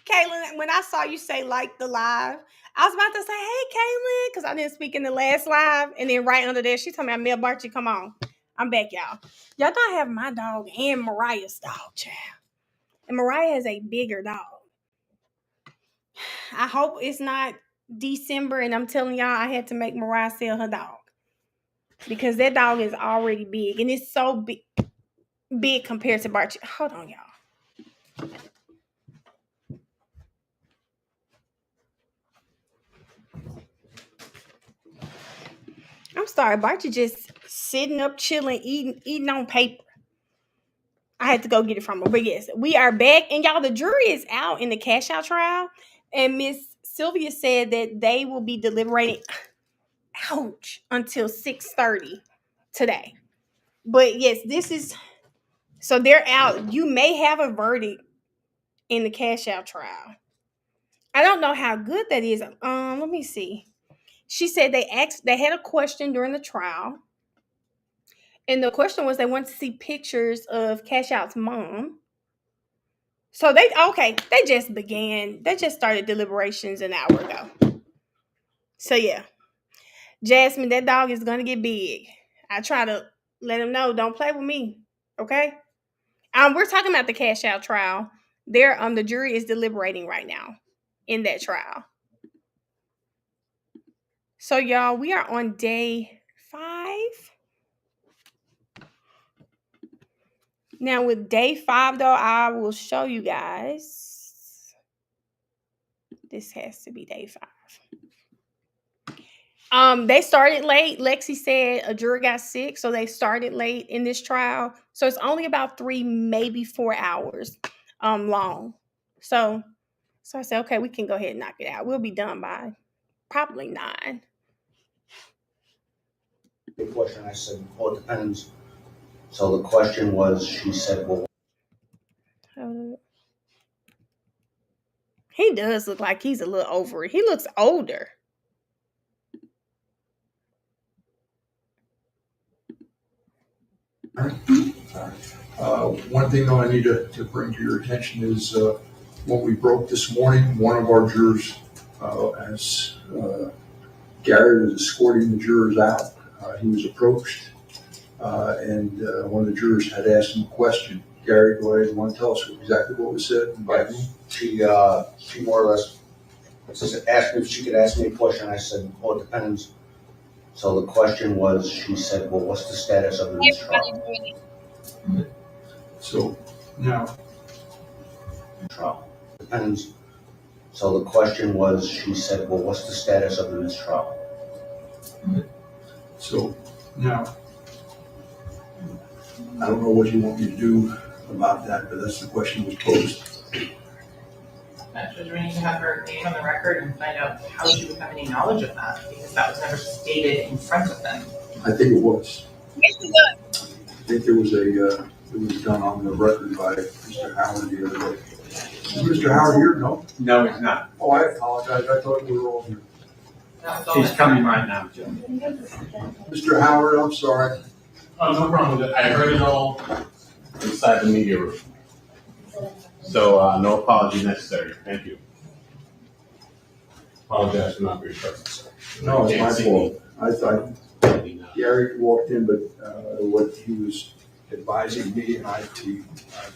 Caitlin, when I saw you say like the live, I was about to say, hey, Caitlin, because I didn't speak in the last live. And then right under there, she told me, Mel Barchi, come on. I'm back, y'all. Y'all don't have my dog and Mariah's dog, child. And Mariah is a bigger dog. I hope it's not December and I'm telling y'all I had to make Mariah sell her dog. Because that dog is already big. And it's so big compared to Barchi. Hold on, y'all. I'm sorry, Barchi just sitting up, chilling, eating on paper. I had to go get it from her. But yes, we are back. And y'all, the jury is out in the cash out trial. And Miss Sylvia said that they will be deliberating, ouch, until 6:30 today. But yes, this is, so they're out. You may have a verdict in the cash out trial. I don't know how good that is. Let me see. She said they had a question during the trial. And the question was they wanted to see pictures of Cash Out's mom. So they just started deliberations an hour ago. So yeah. Jasmine, that dog is gonna get big. I try to let him know, don't play with me. Okay? We're talking about the Cash Out trial. The jury is deliberating right now in that trial. So y'all, we are on day 5. Now with day 5 though, I will show you guys. This has to be day 5. They started late. Lexi said a juror got sick, so they started late in this trial. So it's only about 3, maybe 4 hours long. So I said, okay, we can go ahead and knock it out. We'll be done by probably 9. The question, I said, well, it depends. So the question was, she said, well, he does look like he's a little over it. He looks older. One thing though I need to bring to your attention is when we broke this morning, one of our jurors, as Gary was escorting the jurors out, he was approached and one of the jurors had asked him a question. Gary, go ahead, you want to tell us exactly what was said? She more or less asked me if she could ask me a question. I said, well, it depends. So the question was, she said, well, what's the status of the mistrial? So now, trial depends. So the question was, she said, well, what's the status of the mistrial? So now, I don't know what you want me to do about that, but that's the question that was posed. Judge, we need to have her name on the record and find out how she would have any knowledge of that, because that was never stated in front of them. I think it was. I think there was it was done on the record by Mr. Howard the other day. Is Mr. Howard here? No? No, he's not. Oh, I apologize. I thought we were all here. He's coming right now, Joe. Mr. Howard, I'm sorry. Oh, no problem with it. I heard it all inside the media room. So no apology necessary. Thank you. Apologize for not being present, sir. No, it's my fault. I thought Gary walked in, but what he was advising me and I to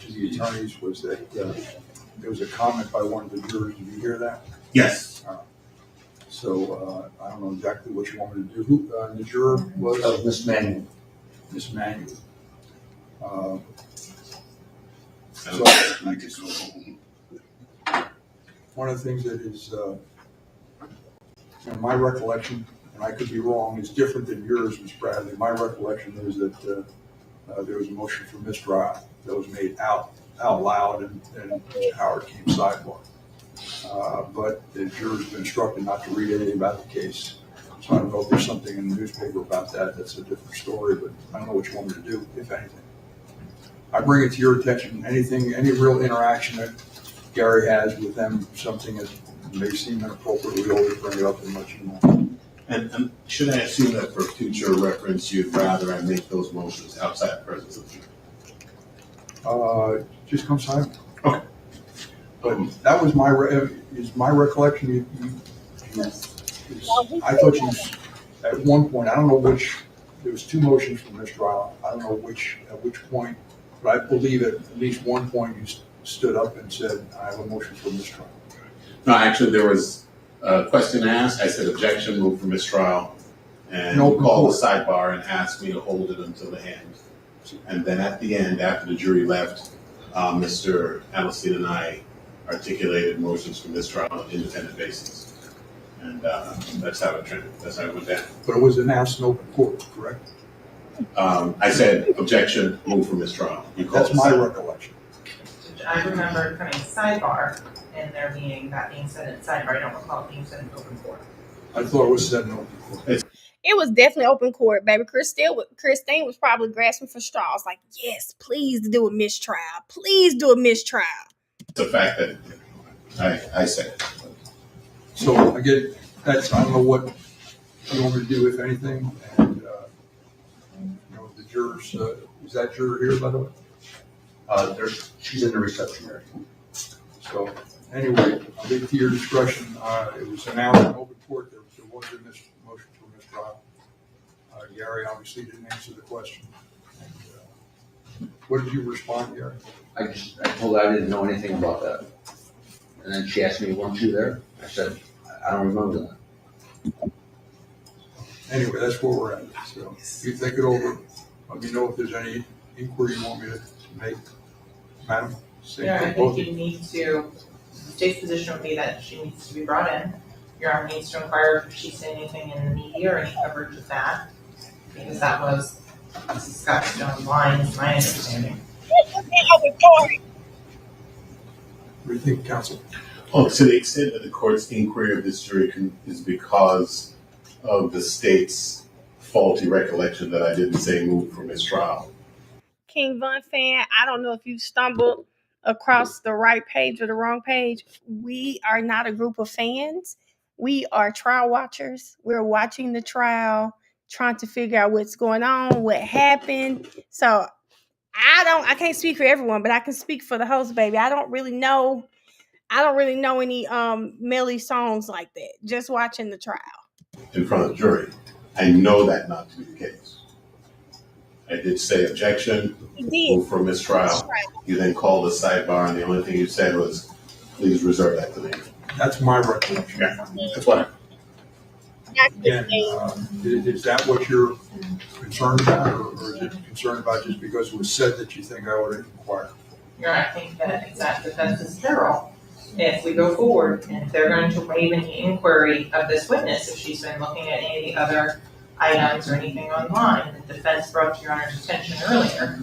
the attorneys was that there was a comment by one of the jurors. Did you hear that? Yes. So I don't know exactly what you want me to do. Who the juror was? That was Miss Manuel. Miss Manuel. So one of the things that is, in my recollection, and I could be wrong, is different than yours, Ms. Bradley. My recollection is that there was a motion for mistrial that was made out loud, and Mr. Howard came sidebar. But the jurors have been instructed not to read anything about the case. So I don't know if there's something in the newspaper about that. That's a different story, but I don't know what you want me to do, if anything. I bring it to your attention, any real interaction that Gary has with them, something that may seem inappropriate, we always bring it up and let you know. And should I assume that for future reference, you'd rather I make those motions outside the presence of the jury? Just come silent. Okay. But that was is my recollection. I thought you, at one point, I don't know which, there was two motions for mistrial. I don't know at which point, but I believe at least one point you stood up and said, I have a motion for mistrial. No, actually, there was a question asked. I said objection, move for mistrial, and No, you called the sidebar and asked me to hold it until the end. And then at the end, after the jury left, Mr. Allison and I articulated motions for mistrial on an independent basis. And that's how it trended. That's how it went down. But it was announced in open court, correct? I said objection, move for mistrial. You called That's my recollection. I remember coming sidebar and there being that being said in sidebar. I don't recall it being said in open court. I thought it was said in open court. It was definitely open court, baby. Christine was probably grasping for straws, like, yes, please do a mistrial. Please do a mistrial. It's a fact that I said it. So again, I don't know what you want me to do, if anything. And the jurors, is that juror here, by the way? She's in the reception area. So anyway, I'll leave it to your discretion. It was announced in open court. There was a motion for mistrial. Gary obviously didn't answer the question. And, what did you respond, Gary? I told her I didn't know anything about that. And then she asked me, weren't you there? I said, I don't remember that. Anyway, that's where we're at. So you think it over. Let me know if there's any inquiry you want me to make, Madam. Yeah, I think you need to, the state's position would be that she needs to be brought in. Your Honor needs to inquire if she's seen anything in the media or any coverage of that, because that was discussed online, is my understanding. What do you think, counsel? Oh, to the extent that the court's inquiry of this jury is because of the state's faulty recollection that I didn't say move for mistrial. King Von fan, I don't know if you stumbled across the right page or the wrong page. We are not a group of fans. We are trial watchers. We're watching the trial, trying to figure out what's going on, what happened. So I can't speak for everyone, but I can speak for the host, baby. I don't really know any Melly songs like that. Just watching the trial. In front of the jury. I know that not to be the case. I did say objection, move for mistrial. You then called the sidebar, and the only thing you said was, please reserve that to me. That's my recollection. Yeah, that's what. Again, is that what you're concerned about, or is it concerned about just because it was said that you think I ought to inquire? Your Honor, I think that exact defense is peril. If we go forward and if they're going to waive any inquiry of this witness, if she's been looking at any of the other items or anything online, the defense brought to Your Honor's attention earlier.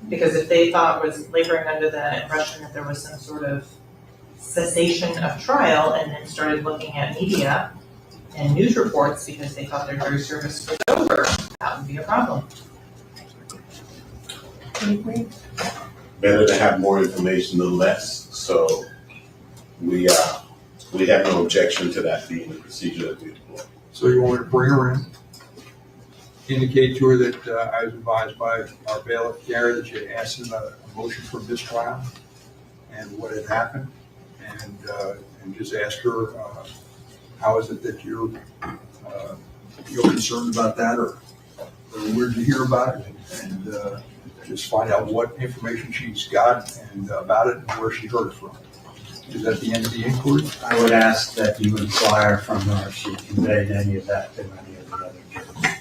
Because if they thought was laboring under the impression that there was some sort of cessation of trial and then started looking at media and news reports because they thought their jury service was over, that would be a problem. Better to have more information than less. So we have no objection to that being the procedure that we deploy. So you want me to bring her in, indicate to her that I was advised by our bailiff, Gary, that you had asked him a motion for mistrial and what had happened, and just ask her, how is it that you're concerned about that, or where did you hear about it, and just find out what information she's got and about it and where she heard it from. Is that the end of the inquiry? I would ask that you inquire from her if she conveyed any of that to any of the other jurors.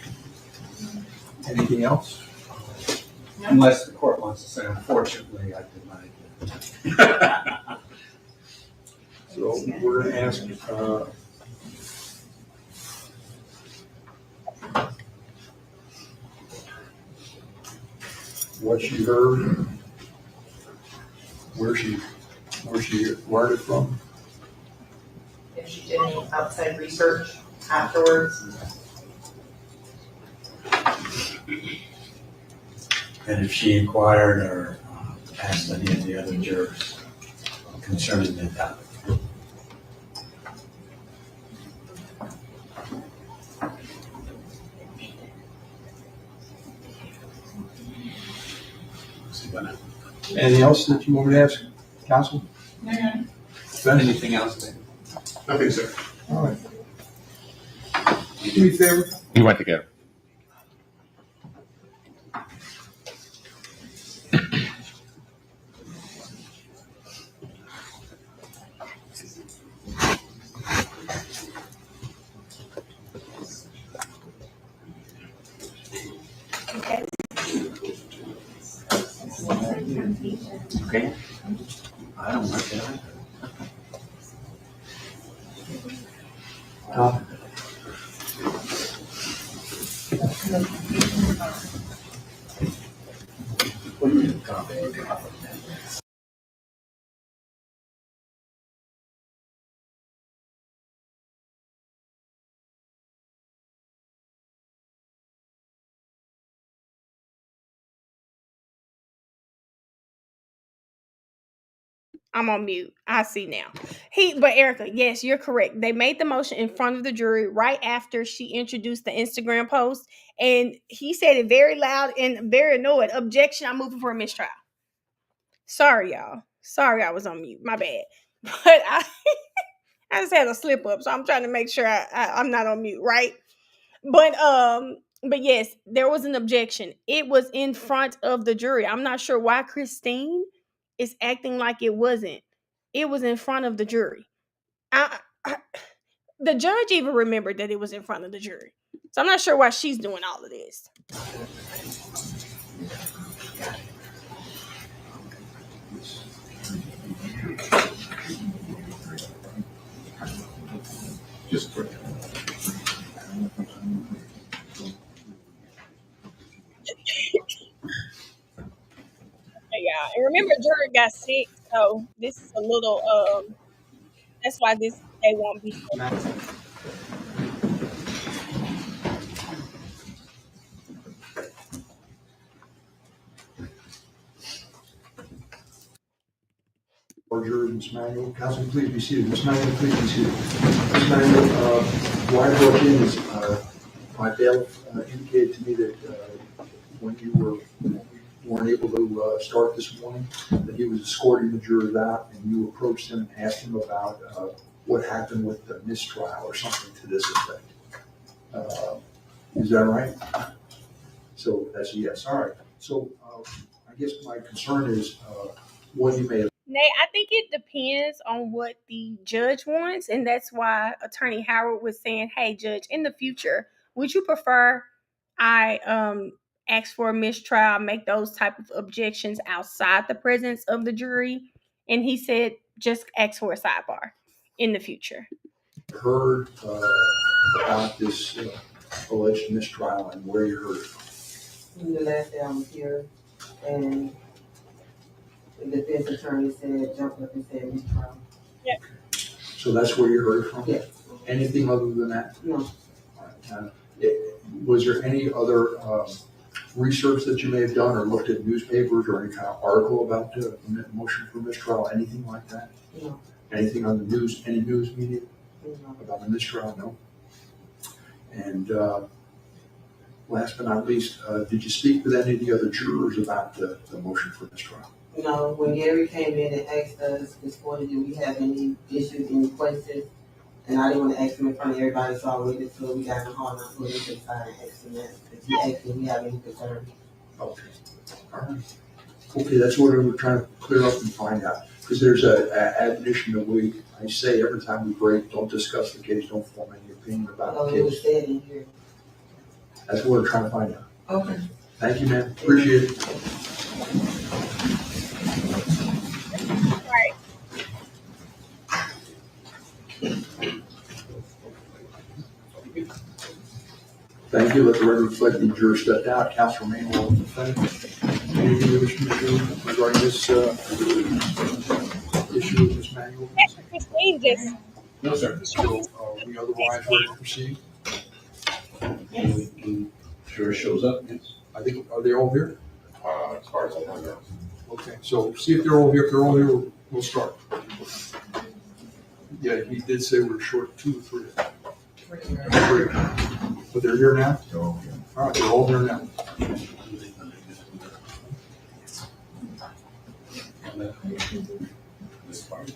Anything else? No. Unless the court wants to say, unfortunately, I denied it. So we're going to ask what she heard, where she learned it from. If she did any outside research afterwards. And if she inquired or asked any of the other jurors concerning the topic. Anything else that you want me to ask, counsel? Is that anything else, Dan? Nothing, sir. All right. Do me a favor. You went together. Okay. I don't like that. I'm on mute. I see now. But Erica, yes, you're correct. They made the motion in front of the jury right after she introduced the Instagram post, and he said it very loud and very annoyed. Objection! I'm moving for a mistrial. Sorry, y'all. Sorry, I was on mute. My bad. But I just had a slip up, so I'm trying to make sure I'm not on mute, right? But yes, there was an objection. It was in front of the jury. I'm not sure why Christine is acting like it wasn't. It was in front of the jury. The judge even remembered that it was in front of the jury. So I'm not sure why she's doing all of this. Just quick. Yeah, and remember, jury got sick, so this is a little. That's why they won't be. Or jurors, Ms. Manuel. Counsel, please be seated. Ms. Manuel, please be seated. Ms. Manuel, why I brought in is my bailiff indicated to me that when you weren't able to start this morning, that he was escorting the jurors out, and you approached him and asked him about what happened with the mistrial or something to this effect. Is that right? So that's a yes. All right. So I guess my concern is what you may have. Nay, I think it depends on what the judge wants, and that's why Attorney Howard was saying, "Hey, Judge, in the future, would you prefer I ask for a mistrial, make those type of objections outside the presence of the jury?" And he said, "Just ask for a sidebar in the future." Heard about this alleged mistrial and where you heard it. The last day I was here, and the defense attorney said, jumped up and said mistrial. So that's where you heard it from? Yes. Anything other than that? No. Was there any other research that you may have done or looked at newspapers or any kind of article about the motion for mistrial, anything like that? No. Anything on the news, any news media No. about the mistrial? No. And last but not least, did you speak with any of the other jurors about the motion for mistrial? No, when Gary came in and asked us this morning, do we have any issues, any questions? And I didn't want to ask him in front of everybody, so I waited till we got in the hall and I put him to the side and asked him that. If he asked me, we have any concerns. Okay. All right. Okay, that's what we're trying to clear up and find out. Because there's an admonition that I say every time we break, don't discuss the case, don't form any opinion about the It was case. said in here. That's what we're trying to find out. Okay. Thank you, man. Appreciate it. Thank you. Let the record reflect the juror stepped out. Counsel remain will defend. Anything you wish me to do regarding this issue with this manual? Christine just. No, sir. So we otherwise ready to proceed? Sure shows up, yes. I think, are they all here? As far as I know, yes. Okay, so see if they're all here. If they're all here, we'll start. Yeah, he did say we're short 2 or 3. 3. But they're here now? All right, they're all here now. this part.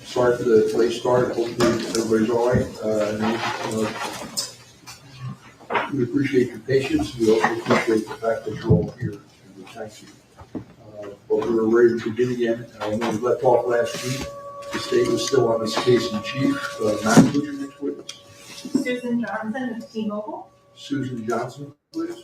Sorry for the late start. Hopefully everybody's all right. We appreciate your patience. We also appreciate the fact that you're all here, and we thank you. But we're ready to begin again. When we left off last week, the state was still on this case in chief. Matt, who's your next witness? Susan Johnson of T-Mobile. Susan Johnson, please.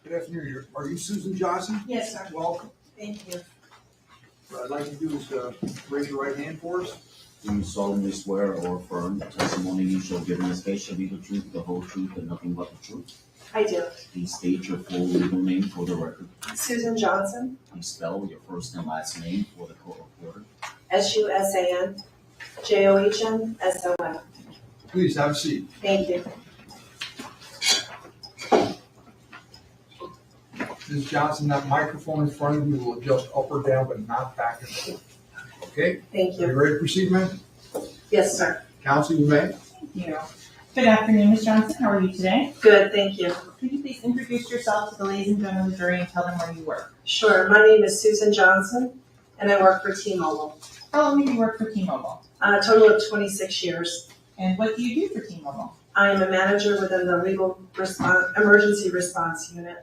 Good afternoon. Are you Susan Johnson? Yes, sir. Welcome. Thank you. What I'd like to do is raise your right hand for us. Do you solemnly swear or affirm the testimony you shall give in this case shall be the truth, the whole truth, and nothing but the truth? I do. Please state your full legal name for the record. Susan Johnson, Please spell your first and last name for the court reporter. SUSAN, JOHNSON. Please have a seat. Thank you. Ms. Johnson, that microphone in front of you will adjust up or down, but not back and forth. Okay? Thank Are you you. ready to proceed, ma'am? Yes, sir. Counsel, you may. Thank you. Good afternoon, Ms. Johnson. How are you today? Good, thank you. Could you please introduce yourself to the ladies and gentlemen of the jury and tell them where you work? Sure. My name is Susan Johnson, and I work for T-Mobile. How long have you worked for T-Mobile? A total of 26 years. And what do you do for T-Mobile? I am a manager within the emergency response unit.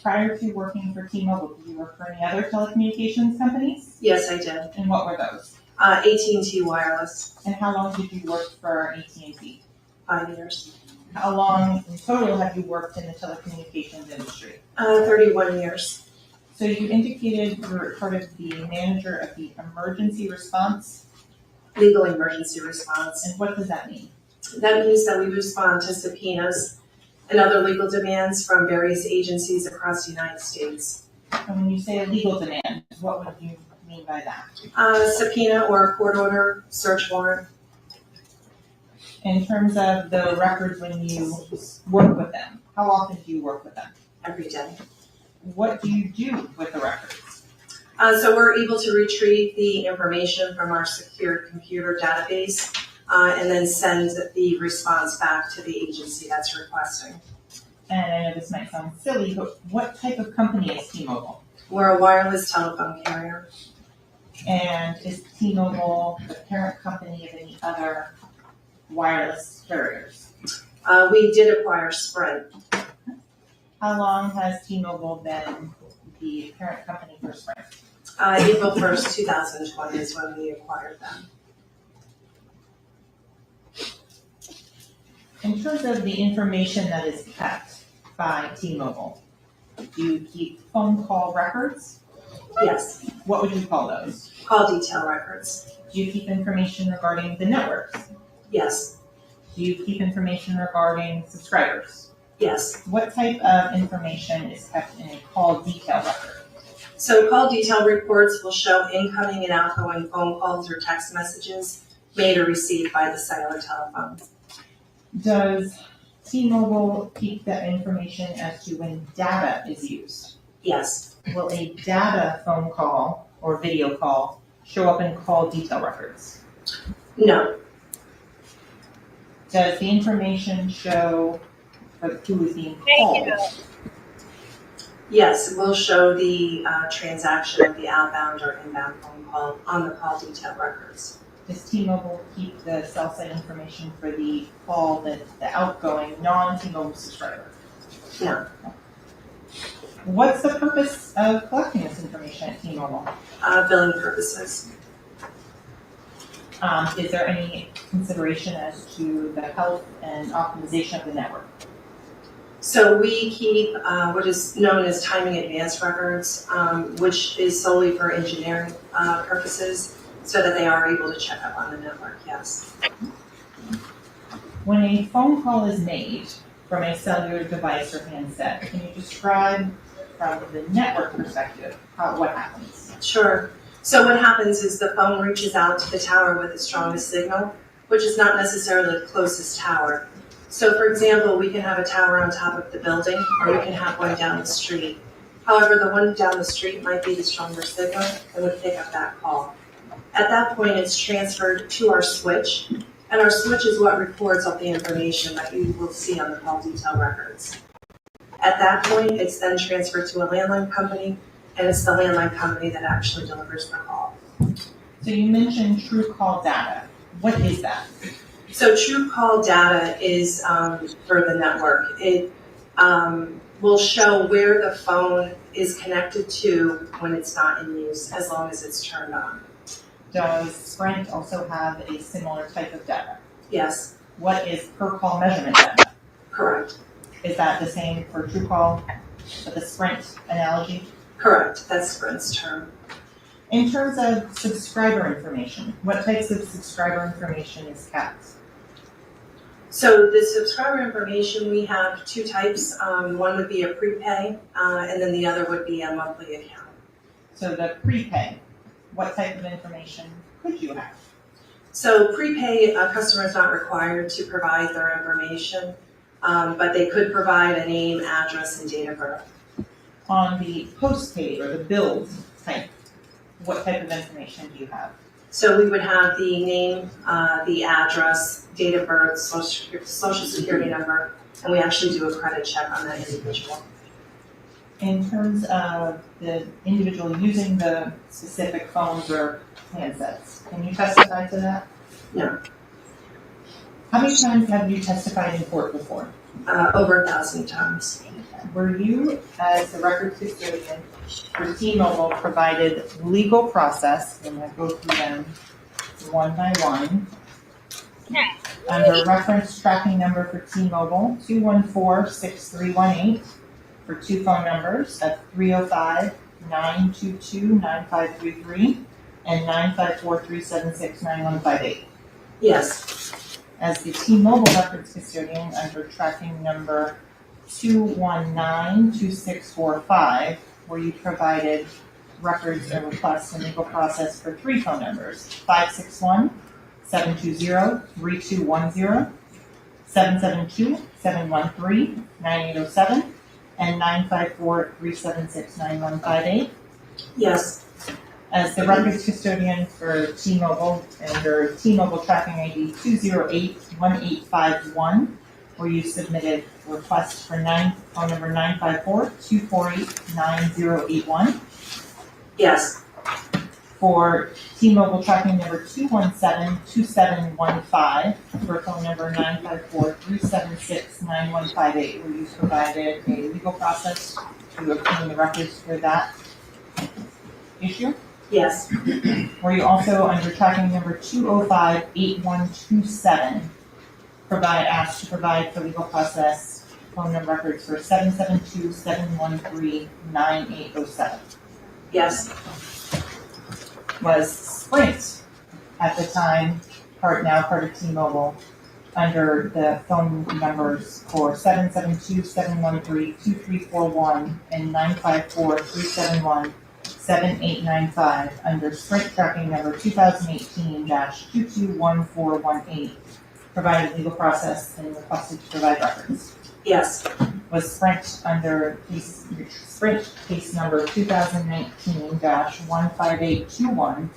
Prior to working for T-Mobile, did you work for any other telecommunications companies? Yes, I did. And what were those? AT&T Wireless, And how long did you work for AT&T? 5 years. How long in total have you worked in the telecommunications industry? 31 years. So you indicated you were part of the manager of the emergency response. Legal emergency response. And what does that mean? That means that we respond to subpoenas and other legal demands from various agencies across the United States. And when you say a legal demand, what would you mean by that? Subpoena or a court order, search warrant. In terms of the records when you work with them, how often do you work with them? Every day. What do you do with the records? So we're able to retrieve the information from our secure computer database and then send the response back to the agency that's requesting. And I know this might sound silly, but what type of company is T-Mobile? We're a wireless telephone carrier. And is T-Mobile the parent company of any other wireless carriers? We did acquire Sprint. How long has T-Mobile been the parent company for Sprint? April 1st, 2020 is when we acquired them. In terms of the information that is kept by T-Mobile, do you keep phone call records? Yes. What would you call those? Call detail records. Do you keep information regarding the networks? Yes. Do you keep information regarding subscribers? Yes. What type of information is kept in a call detail record? So call detail reports will show incoming and outgoing phone calls or text messages made or received by the cellular telephone. Does T-Mobile keep that information as to when data is used? Yes. Will a data phone call or video call show up in call detail records? No. Does the information show who is being called? Yes, it will show the transaction of the outbound or inbound phone call on the call detail records. Does T-Mobile keep the cell site information for the call, the outgoing non-T-Mobile subscriber? No. What's the purpose of collecting this information at T-Mobile? Billing purposes. Is there any consideration as to the health and optimization of the network? So we keep what is known as timing advance records, which is solely for engineering purposes, so that they are able to check up on the network, yes. When a phone call is made from a cellular device or handset, can you describe from the network perspective what happens? Sure. So what happens is the phone reaches out to the tower with the strongest signal, which is not necessarily the closest tower. So for example, we can have a tower on top of the building, or we can have one down the street. However, the one down the street might be the stronger signal and would pick up that call. At that point, it's transferred to our switch, and our switch is what records all the information that you will see on the call detail records. At that point, it's then transferred to a landline company, and it's the landline company that actually delivers the call. So you mentioned true call data. What is that? So true call data is for the network. It will show where the phone is connected to when it's not in use, as long as it's turned on. Does Sprint also have a similar type of data? Yes, What is per call measurement data? correct. Is that the same for true call, for the Sprint analogy? Correct, that's Sprint's term. In terms of subscriber information, what types of subscriber information is kept? So the subscriber information, we have two types. One would be a prepay, and then the other would be a monthly account. So the prepay, what type of information could you have? So prepay, a customer is not required to provide their information, but they could provide a name, address, and date of birth. On the postpaid or the billed type, what type of information do you have? So we would have the name, the address, date of birth, social security number, and we actually do a credit check on that individual. In terms of the individual using the specific phones or handsets, can you testify to that? No. How many times have you testified in court before? Over 1,000 times. Were you, as the record custodian for T-Mobile, provided legal process, and I'll go through them one by one, under reference tracking number for T-Mobile 214-6318 for two phone numbers of 305-922-9533 and 954-376-9158? Yes. As the T-Mobile records custodian under tracking number 219-2645, where you provided records and requests and legal process for three phone numbers, 561-720-3210, 772-713-9807, and 954-376-9158. Yes. As the records custodian for T-Mobile under T-Mobile tracking ID 208-1851, where you submitted requests for phone number 954-248-9081. Yes. For T-Mobile tracking number 217-2715 for phone number 954-376-9158, where you provided a legal process to obtain the records for that issue. Yes. Were you also under tracking number 205-8127 asked to provide for legal process phone number records for 772-713-9807? Yes. Was Sprint at the time, part of T-Mobile, under the phone numbers for 772-713-2341 and 954-371-7895 under Sprint tracking number 2018-221418, provided legal process and requested to provide records? Yes. Was Sprint under Sprint case number 2019-15821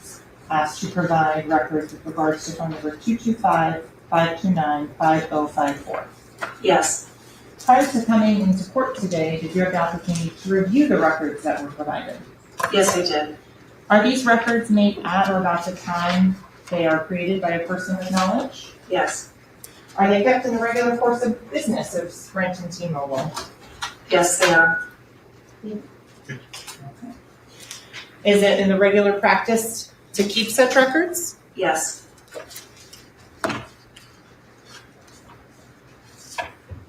asked to provide records with regards to phone number 225-529-5054? Yes. Prior to coming into court today, did you have the opportunity to review the records that were provided? Yes, I did. Are these records made at or about the time they are created by a person with knowledge? Yes. Are they kept in the regular course of business of Sprint and T-Mobile? Yes, they are. Is it in the regular practice to keep such records? Yes.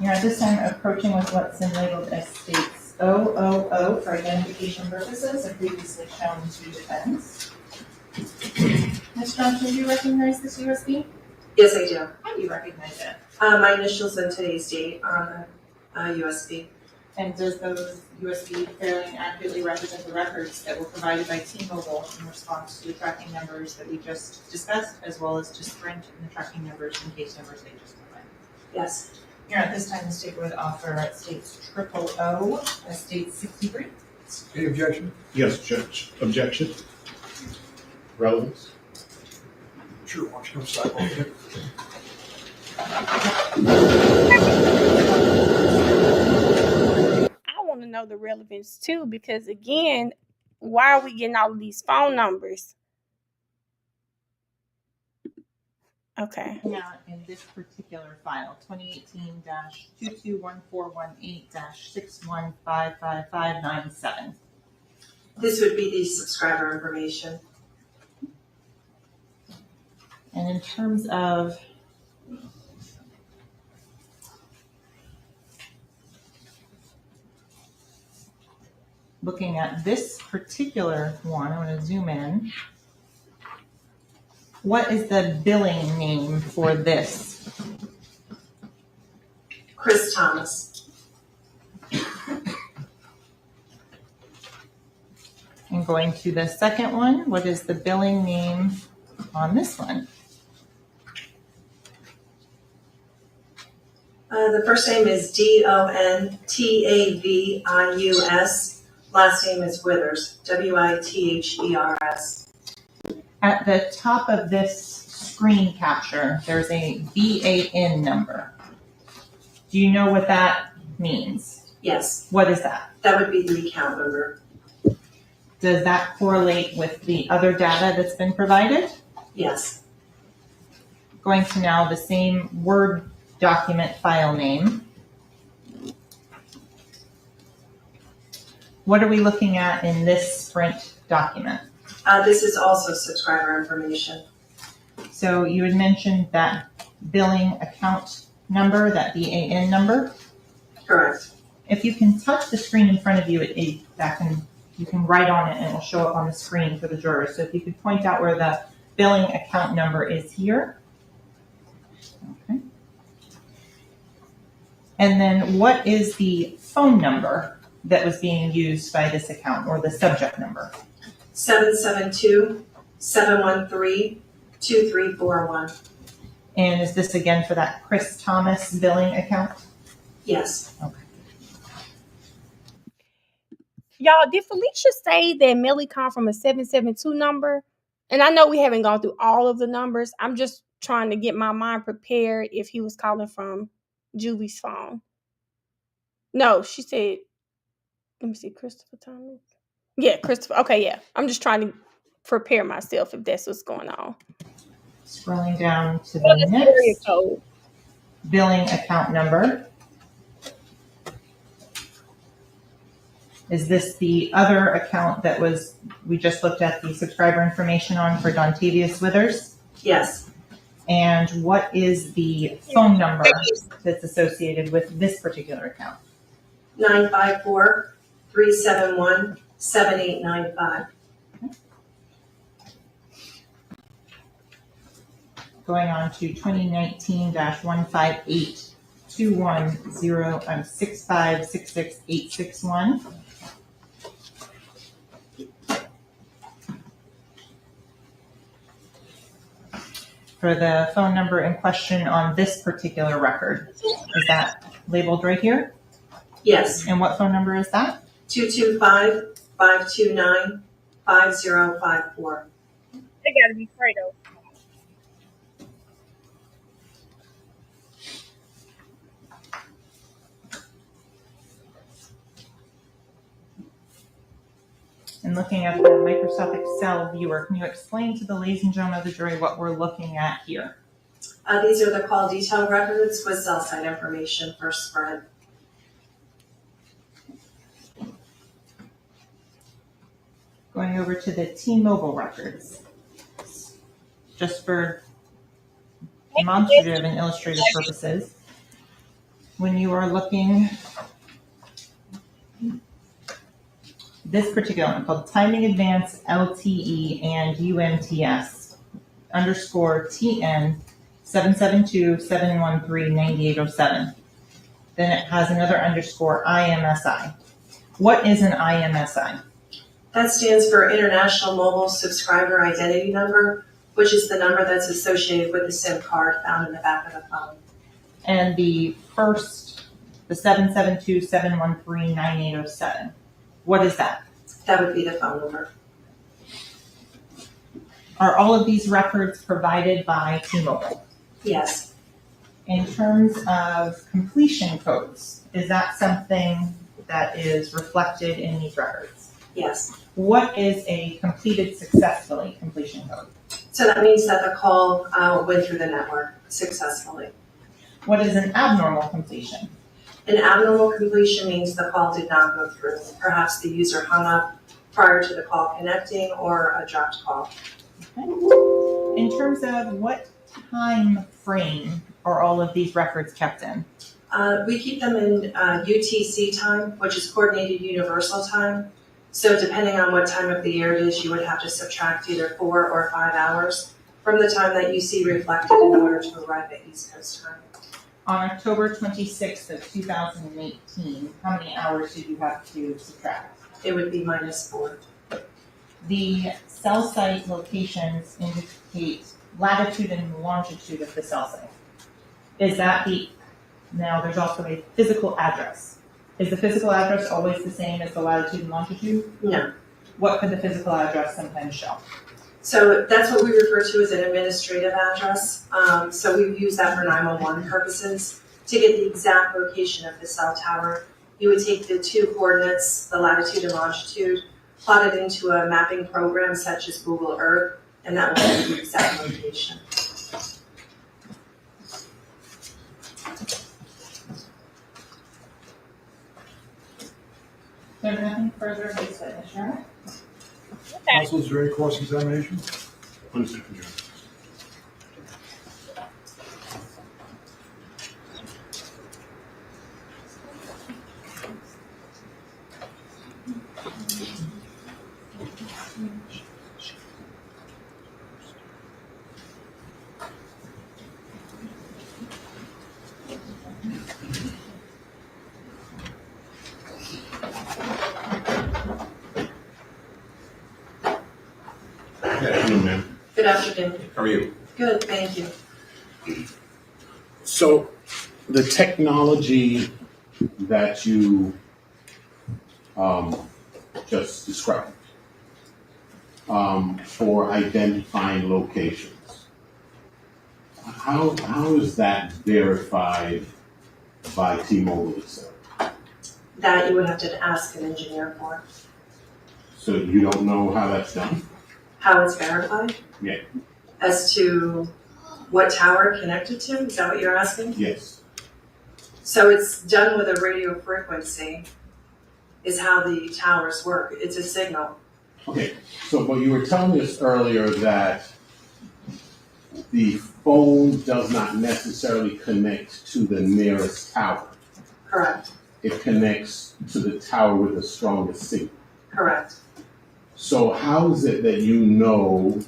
You're at this time approaching with what's been labeled as states 000 for identification purposes and previously shown to defense. Ms. Johnson, do you recognize this USB? Yes, I do. How do you recognize it? My initials and today's date are on the USB. And does those USB fairly and accurately represent the records that were provided by T-Mobile in response to the tracking numbers that we just discussed, as well as to Sprint and the tracking numbers and case numbers they just provided? Yes. Here at this time, the state would offer it states 000, as states 63. Any objection? Yes, Judge. Objection? Relevance? Sure, why don't you come side by side? I want to know the relevance too, because again, why are we getting all of these phone numbers? Okay. Now, in this particular file, 2018-221418-6155597. This would be the subscriber information. And in terms of looking at this particular one, I'm going to zoom in. What is the billing name for this? Chris Thomas. And going to the second one, what is the billing name on this one? The first name is Dontavius. Last name is Withers. Withers. At the top of this screen capture, there's a BAN number. Do you know what that means? Yes, What is that? that would be the account number. Does that correlate with the other data that's been provided? Yes. Going to now the same Word document file name. What are we looking at in this Sprint document? This is also subscriber information. So you had mentioned that billing account number, that BAN number. Correct. If you can touch the screen in front of you, you can write on it and it will show up on the screen for the jurors. So if you could point out where the billing account number is here. Okay. And then what is the phone number that was being used by this account, or the subject number? 772-713-2341. And is this again for that Chris Thomas billing account? Yes. Okay. Y'all, did Felicia say that Melly called from a 772 number? And I know we haven't gone through all of the numbers. I'm just trying to get my mind prepared if he was calling from Juvy's phone. No, she said, let me see, Christopher Thomas. Yeah, Christopher. Okay, yeah. I'm just trying to prepare myself if that's what's going on. Scrolling down to What the is the area next code? billing account number. Is this the other account that we just looked at the subscriber information on for Dontavius Withers? Yes. And what is the phone number that's associated with this particular account? 954-371-7895. Going on to 2019-158-210-6566861. For the phone number in question on this particular record, is that labeled right here? Yes. And what phone number is that? 225-529-5054. They gotta be Fredo. And looking at the Microsoft Excel viewer, can you explain to the ladies and gentlemen of the jury what we're looking at here? These are the call detail records with cell site information for Sprint. Going over to the T-Mobile records. Just for demonstrative and illustrative purposes, when you are looking, this particular one called Timing Advance LTE and UMTS _TN 772-713-9807. Then it has another underscore IMSI. What is an IMSI? That stands for International Mobile Subscriber Identity Number, which is the number that's associated with the SIM card found in the back of the phone. And the 772-713-9807. What is that? That would be the phone number. Are all of these records provided by T-Mobile? Yes. In terms of completion codes, is that something that is reflected in these records? Yes. What is a completed successfully completion code? So that means that the call went through the network successfully. What is an abnormal completion? An abnormal completion means the call did not go through. Perhaps the user hung up prior to the call connecting or a dropped call. Okay. In terms of what time frame are all of these records kept in? We keep them in UTC time, which is Coordinated Universal Time. So depending on what time of the year it is, you would have to subtract either 4 or 5 hours from the time that you see reflected in order to arrive at East Coast time. On October 26th of 2018, how many hours did you have to subtract? It would be -4. The cell site locations indicate latitude and longitude of the cell site. Is that now there's also a physical address. Is the physical address always the same as the latitude and longitude? No. What could the physical address sometimes show? So that's what we refer to as an administrative address. So we use that for 911 purposes. To get the exact location of the cell tower, you would take the two coordinates, the latitude and longitude, plot it into a mapping program such as Google Earth, and that will give you the exact location. There's nothing further of this witness, right? Counsel, is there any cross-examination? 1 second, Juror. Good afternoon, ma'am. Good afternoon. How are you? Good, thank you. So, the technology that you just described for identifying locations, how is that verified by T-Mobile itself? That you would have to ask an engineer for. So you don't know how that's done? How it's verified? Yeah. As to what tower connected to? Is that what you're asking? Yes. So it's done with a radio frequency, is how the towers work. It's a signal. Okay, so but you were telling us earlier that the phone does not necessarily connect to the nearest tower. Correct. It connects to the tower with the strongest signal. Correct. So how is it that you know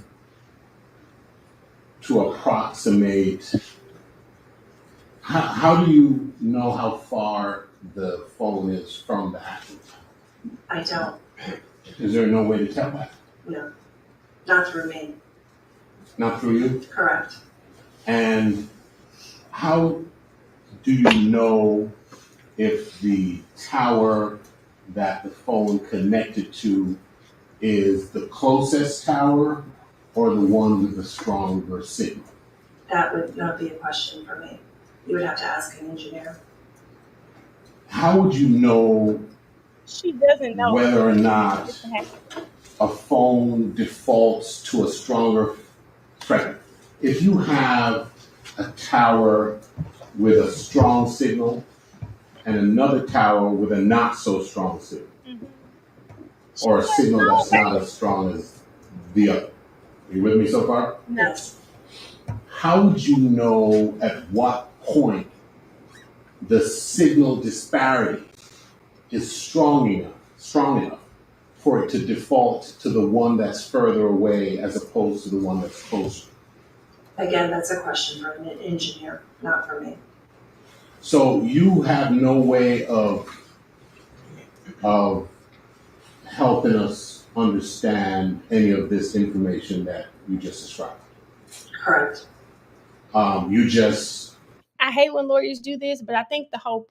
to approximate, how do you know how far the phone is from the actual tower? I don't. Is there no way to tell that? No. Not through me. Not through you? Correct. And how do you know if the tower that the phone connected to is the closest tower or the one with the stronger signal? That would not be a question for me. You would have to ask an engineer. How would you know She doesn't know whether or not a phone defaults to a stronger frequency? If you have a tower with a strong signal and another tower with a not so strong signal, or a signal that's not as strong as the other. Are you with me so far? No. How would you know at what point the signal disparity is strong enough for it to default to the one that's further away as opposed to the one that's closer? Again, that's a question for an engineer, not for me. So you have no way of helping us understand any of this information that you just described. Correct. You just I hate when lawyers do this, but I think the whole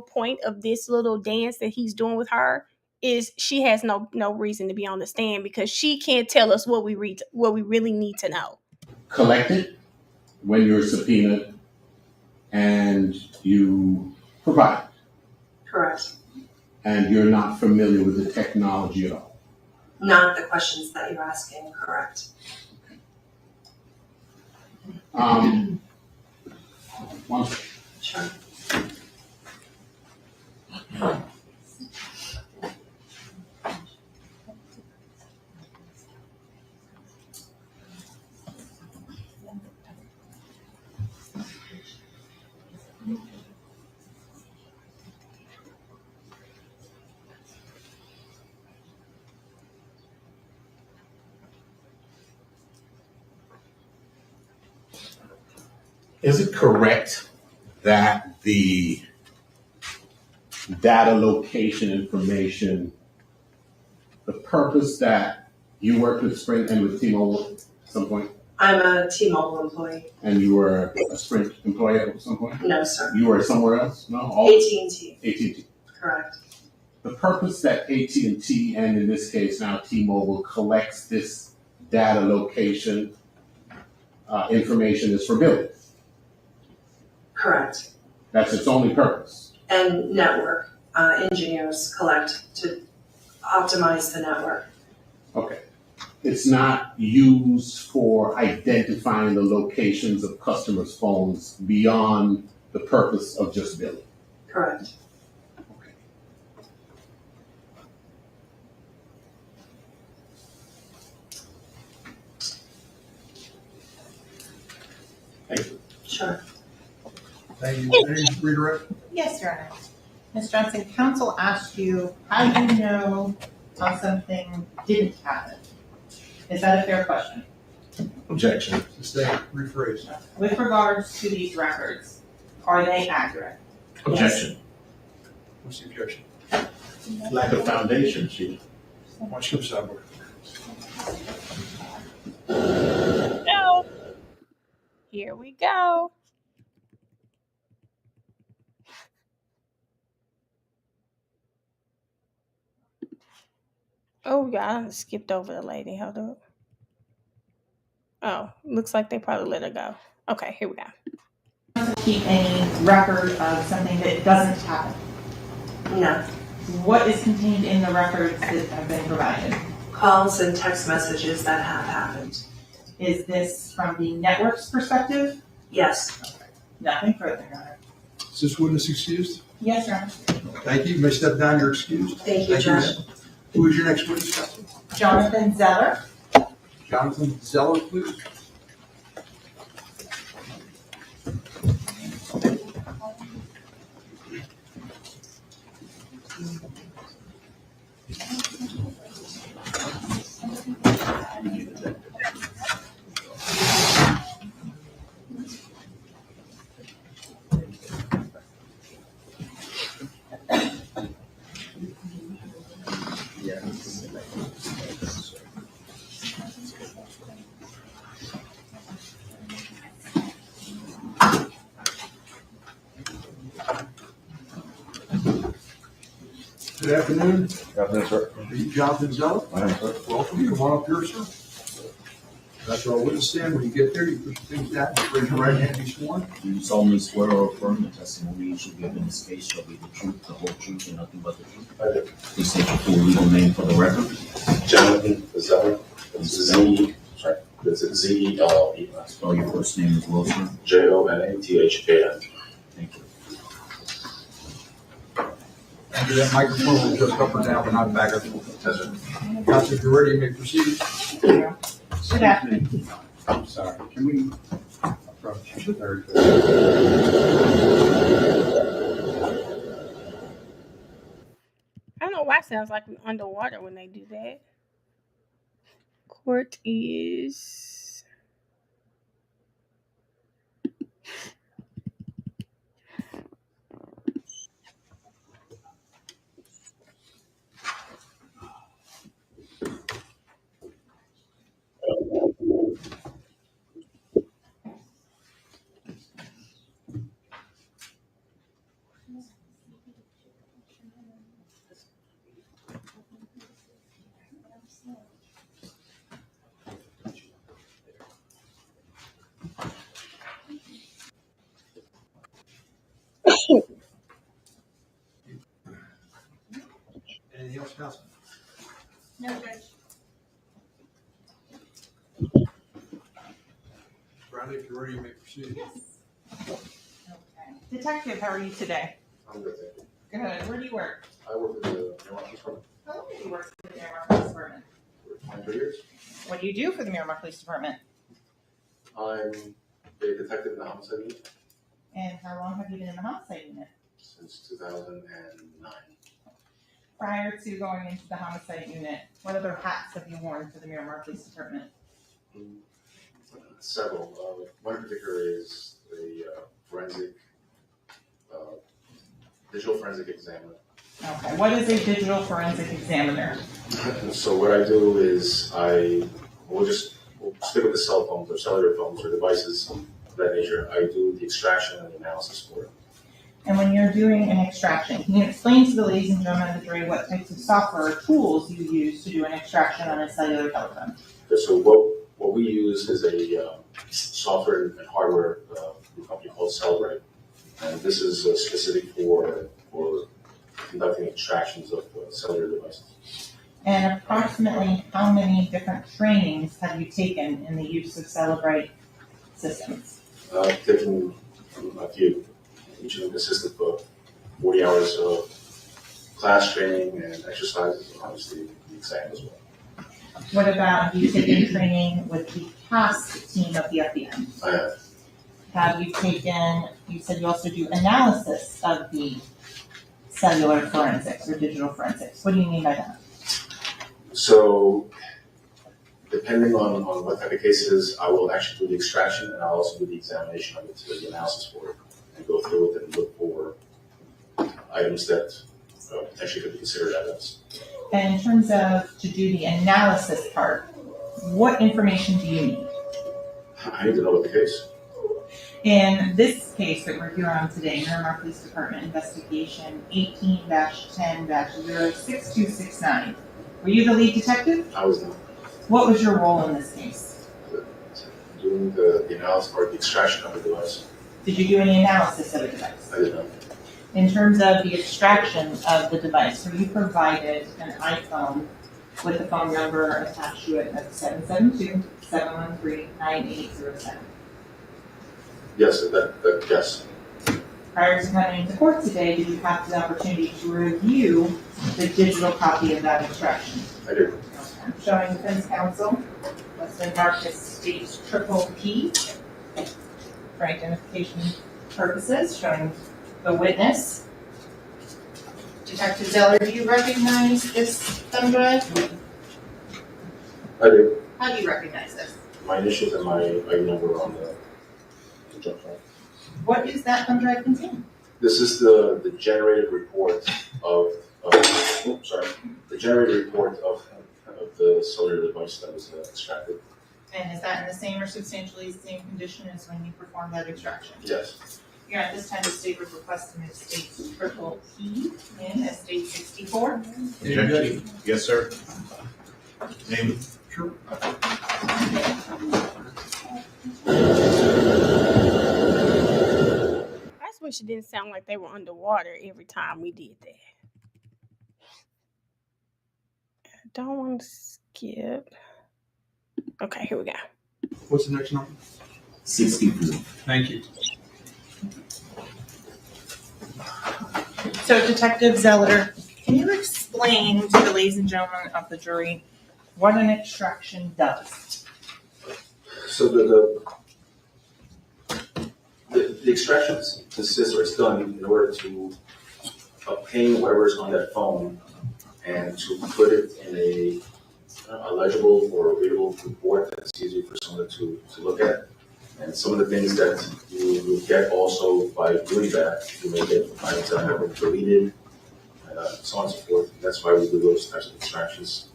point of this little dance that he's doing with her is she has no reason to be on the stand because she can't tell us what we really need to know. collect it when you're subpoenaed and you provide it. Correct. And you're not familiar with the technology at all. Not the questions that you're asking, correct. One second. Sure. Is it correct that the data location information, the purpose that you worked with Sprint and with T-Mobile at some point, I'm a T-Mobile employee. and you were a Sprint employee at some point? No, sir. You were somewhere else? No? AT&T. AT&T. Correct. The purpose that AT&T, and in this case now T-Mobile, collects this data location information is for billing. Correct. That's its only purpose. And network engineers collect to optimize the network. Okay. It's not used for identifying the locations of customers' phones beyond the purpose of just billing. Correct. Okay. Thank you. Sure. Thank you. Any redirect? Yes, Your Honor. Ms. Johnson, counsel asked you how you know something didn't happen. Is that a fair question? Objection. Sustain, rephrase. With regards to these records, are they accurate? Objection. What's the objection? Lack of foundation, Chief. Why don't you come sidebar? No. Here we go. Oh, yeah, I skipped over the lady. Hold up. Oh, looks like they probably let her go. Okay, here we go. Keep any record of something that doesn't happen. No. What is contained in the records that have been provided? Calls and text messages that have happened. Is this from the network's perspective? Yes. Nothing further, Your Honor. Is this witness excused? Yes, Your Honor. Thank you. You may step down. You're excused. Thank you, Judge. ma'am. Who is your next witness, counsel? Jonathan Zeller. Jonathan Zeller, please. Good afternoon. Good afternoon, sir. Are you Jonathan Zeller? I am, sir. Welcome. Come on up here, sir. That's our witness stand. When you get there, you put your things down, raise your right hand, be sworn. Do you solemnly swear or affirm the testimony you shall give in this case shall be the truth, the whole truth, and nothing but the truth? I do. Please state your full legal name for the record. Jonathan Zeller. This is Z-E-L-L-E. Spell your first name as well, sir. Jonathan. Thank you. Under that microphone, will just up or down, but not back up. Yes, sir. Counsel, if you're ready, you may proceed. Good afternoon. I'm sorry. Can we approach the third? I don't know why it sounds like we're underwater when they do that. Court is Proceed. Okay. Detective, how are you today? I'm good, thank you. Good. Where do you work? I work at the Miramar Police Department How long have you worked for the Miramar Police Department? for 23 years. What do you do for the Miramar Police Department? I'm a detective in the homicide unit And how long have you been in the homicide unit? since 2009. Prior to going into the homicide unit, what other hats have you worn for the Miramar Police Department? Several. One in particular is a digital forensic examiner. Okay. What is a digital forensic examiner? So what I do is we'll stick with the cell phones or cellular phones or devices of that nature. I do the extraction and the analysis for it. And when you're doing an extraction, can you explain to the ladies and gentlemen of the jury what types of software or tools you use to do an extraction on a cellular telephone? Okay, so what we use is a software and hardware company called Celebrate, and this is specific for conducting extractions of cellular devices. And approximately how many different trainings have you taken in the use of Celebrate systems? I've taken a few, each of them consisted of 40 hours of class training and exercises, and obviously the exam as well. What about, have you taken training with the task team of the FBM? I have. Have you taken, you said you also do analysis of the cellular forensics or digital forensics. What do you mean by that? So, depending on what type of case it is, I will actually do the extraction and I'll also do the examination of it, so the analysis for it, and go through it and look for items that potentially could be considered evidence. And in terms of to do the analysis part, what information do you need? I need to know what the case. In this case that we're here on today, Miramar Police Department Investigation 18-10-06269, were you the lead detective? I was not What was your role in this case? doing the analysis or the extraction of the device. Did you do any analysis of the device? I did not. In terms of the extraction of the device, were you provided an iPhone with the phone number attached to it of 772-713-9807? Yes, yes. Prior to coming into court today, did you have the opportunity to review the digital copy of that extraction? I did. I'm showing defense counsel what's been marked as state triple P for identification purposes, showing the witness. Detective Zeller, do you recognize this thumb drive? I do. How do you recognize this? My initials and my number on the jump drive. What is that thumb drive contain? This is the generated report of the generated report of the cellular device that was extracted. And is that in the same or substantially the same condition as when you performed that extraction? Yes. Here at this time, the state would request to move state triple P in as state 64. Objection. Yes, sir. Name. Sure. I just wish it didn't sound like they were underwater every time we did that. I don't want to skip. Okay, here we go. What's the next number? 64. Thank you. So Detective Zeller, can you explain to the ladies and gentlemen of the jury what an extraction does? So the extraction consists or is done in order to obtain whatever is on that phone and to put it in a legible or readable report that's easy for someone to look at. And some of the things that you get also by doing that, you may get items that have been deleted, so on and so forth. That's why we do those types of extractions.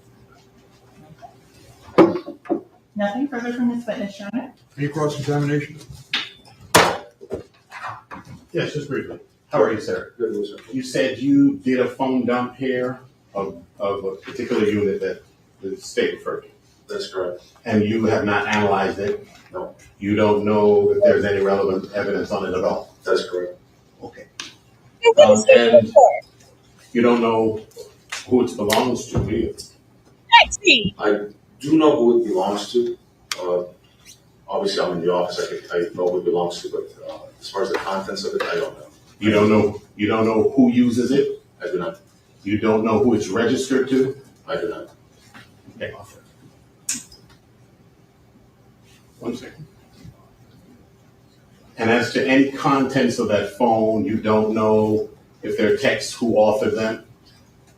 Nothing further from this witness, Your Honor. Any cross-examination? Yes, just briefly. How are you, sir? Good news, sir. You said you did a phone dump here of a particular unit that the state referred to, That's correct. and you have not analyzed it? No. You don't know if there's any relevant evidence on it at all? That's correct. Okay. And you don't know who it belongs to, do you? I do know who it belongs to. Obviously, I'm in the office, I know who it belongs to, but as far as the contents of it, I don't know. You don't know who uses it? I do not. You don't know who it's registered to? I do not. Okay. 1 second. And as to any contents of that phone, you don't know if they're texts, who authored them?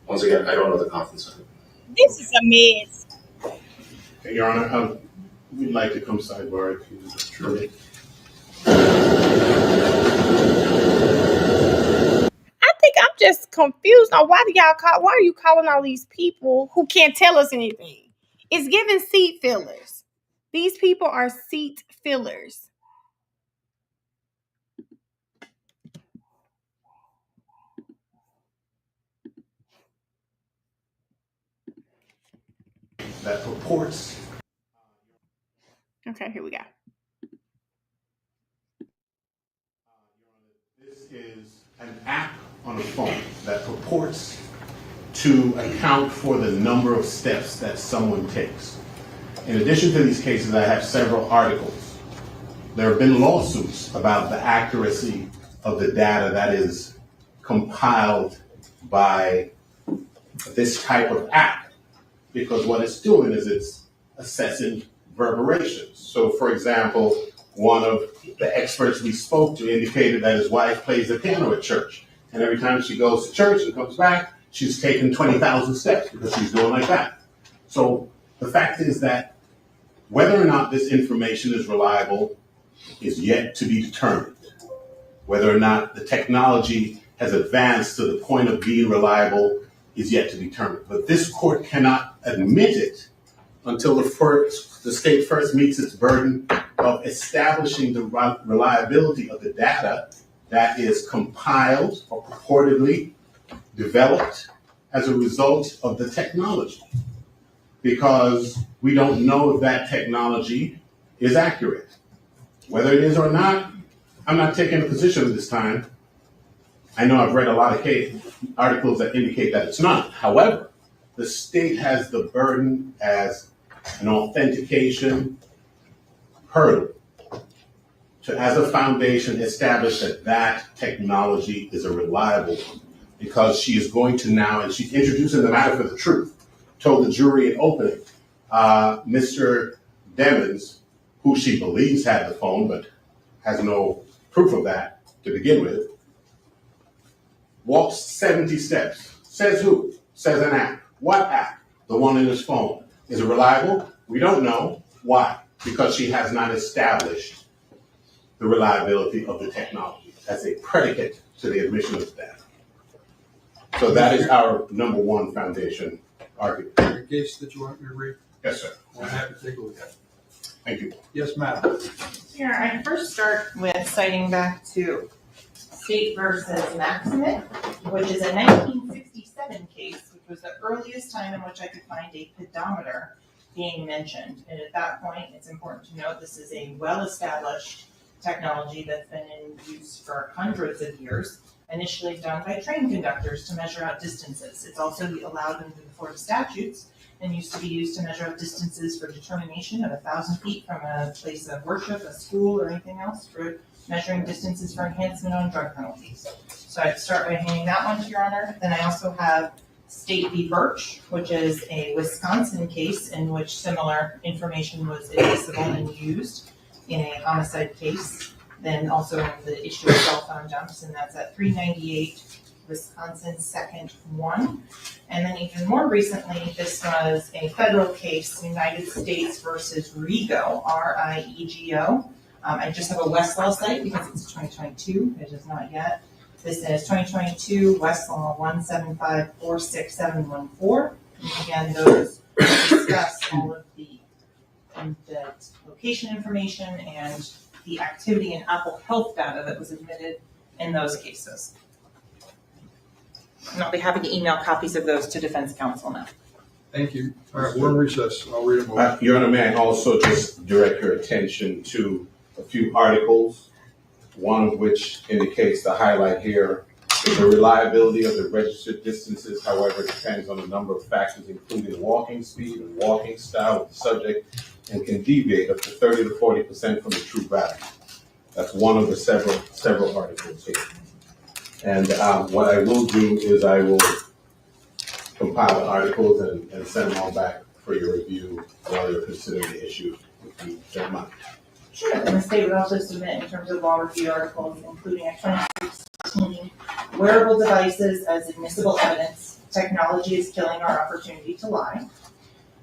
Once again, I don't know the contents of it. This is a mess. Okay, Your Honor, we'd like to come sidebar if you permit. I think I'm just confused on why are you calling all these people who can't tell us anything? It's giving seat fillers. These people are seat fillers. That purports. Okay, here we go. This is an app on a phone that purports to account for the number of steps that someone takes. In addition to these cases, I have several articles. There have been lawsuits about the accuracy of the data that is compiled by this type of app, because what it's doing is it's assessing reverberations. So, for example, one of the experts we spoke to indicated that his wife plays the piano at church, and every time she goes to church and comes back, she's taken 20,000 steps because she's doing like that. So the fact is that whether or not this information is reliable is yet to be determined. Whether or not the technology has advanced to the point of being reliable is yet to be determined. But this court cannot admit it until the state first meets its burden of establishing the reliability of the data that is compiled or purportedly developed as a result of the technology. Because we don't know if that technology is accurate. Whether it is or not, I'm not taking a position at this time. I know I've read a lot of articles that indicate that it's not. However, the state has the burden as an authentication hurdle to, as a foundation, establish that that technology is a reliable one. Because she is going to now, and she's introducing the matter for the truth, told the jury in opening, Mr. Demons, who she believes had the phone but has no proof of that to begin with, walks 70 steps. Says who? Says an app. What app? The one in his phone. Is it reliable? We don't know. Why? Because she has not established the reliability of the technology as a predicate to the admission of the data. So that is our number one foundation argument. The case that you want me to read? Yes, sir. I'll have to take a look at it. Thank you. Yes, madam. Here, I first start with citing back to State versus Maximit, which is a 1967 case, which was the earliest time in which I could find a pedometer being mentioned. And at that point, it's important to note this is a well-established technology that's been in use for hundreds of years, initially done by train conductors to measure out distances. It's also allowed under the Florida statutes and used to be used to measure out distances for determination of 1,000 feet from a place of worship, a school, or anything else, for measuring distances for enhancement on drug penalties. So I'd start by handing that one to Your Honor. Then I also have State v. Birch, which is a Wisconsin case in which similar information was admissible and used in a homicide case. Then also the issue of cell phone dumps, and that's at 398 Wisconsin 2nd 1. And then even more recently, this was a federal case, United States versus REGO, R-I-E-G-O. I just have a Westlaw site because it's 2022, it is not yet. This is 2022 Westlaw 175467114. And again, those discuss all of the location information and the activity and Apple Health data that was admitted in those cases. And I'll be happy to email copies of those to defense counsel now. Thank you. All right, we're in recess. I'll read them over. Your Honor, may I also just direct your attention to a few articles, one of which indicates the highlight here The reliability of the registered distances, however, depends on a number of factors, including walking speed and walking style of the subject, and can deviate up to 30 to 40% from the true value. That's one of the several articles here. And what I will do is I will compile the articles and send them all back for your review while you're considering the issue, if you don't mind. Sure, and the state would also submit in terms of law review articles, including a 2016 wearable devices as admissible evidence. Technology is killing our opportunity to lie.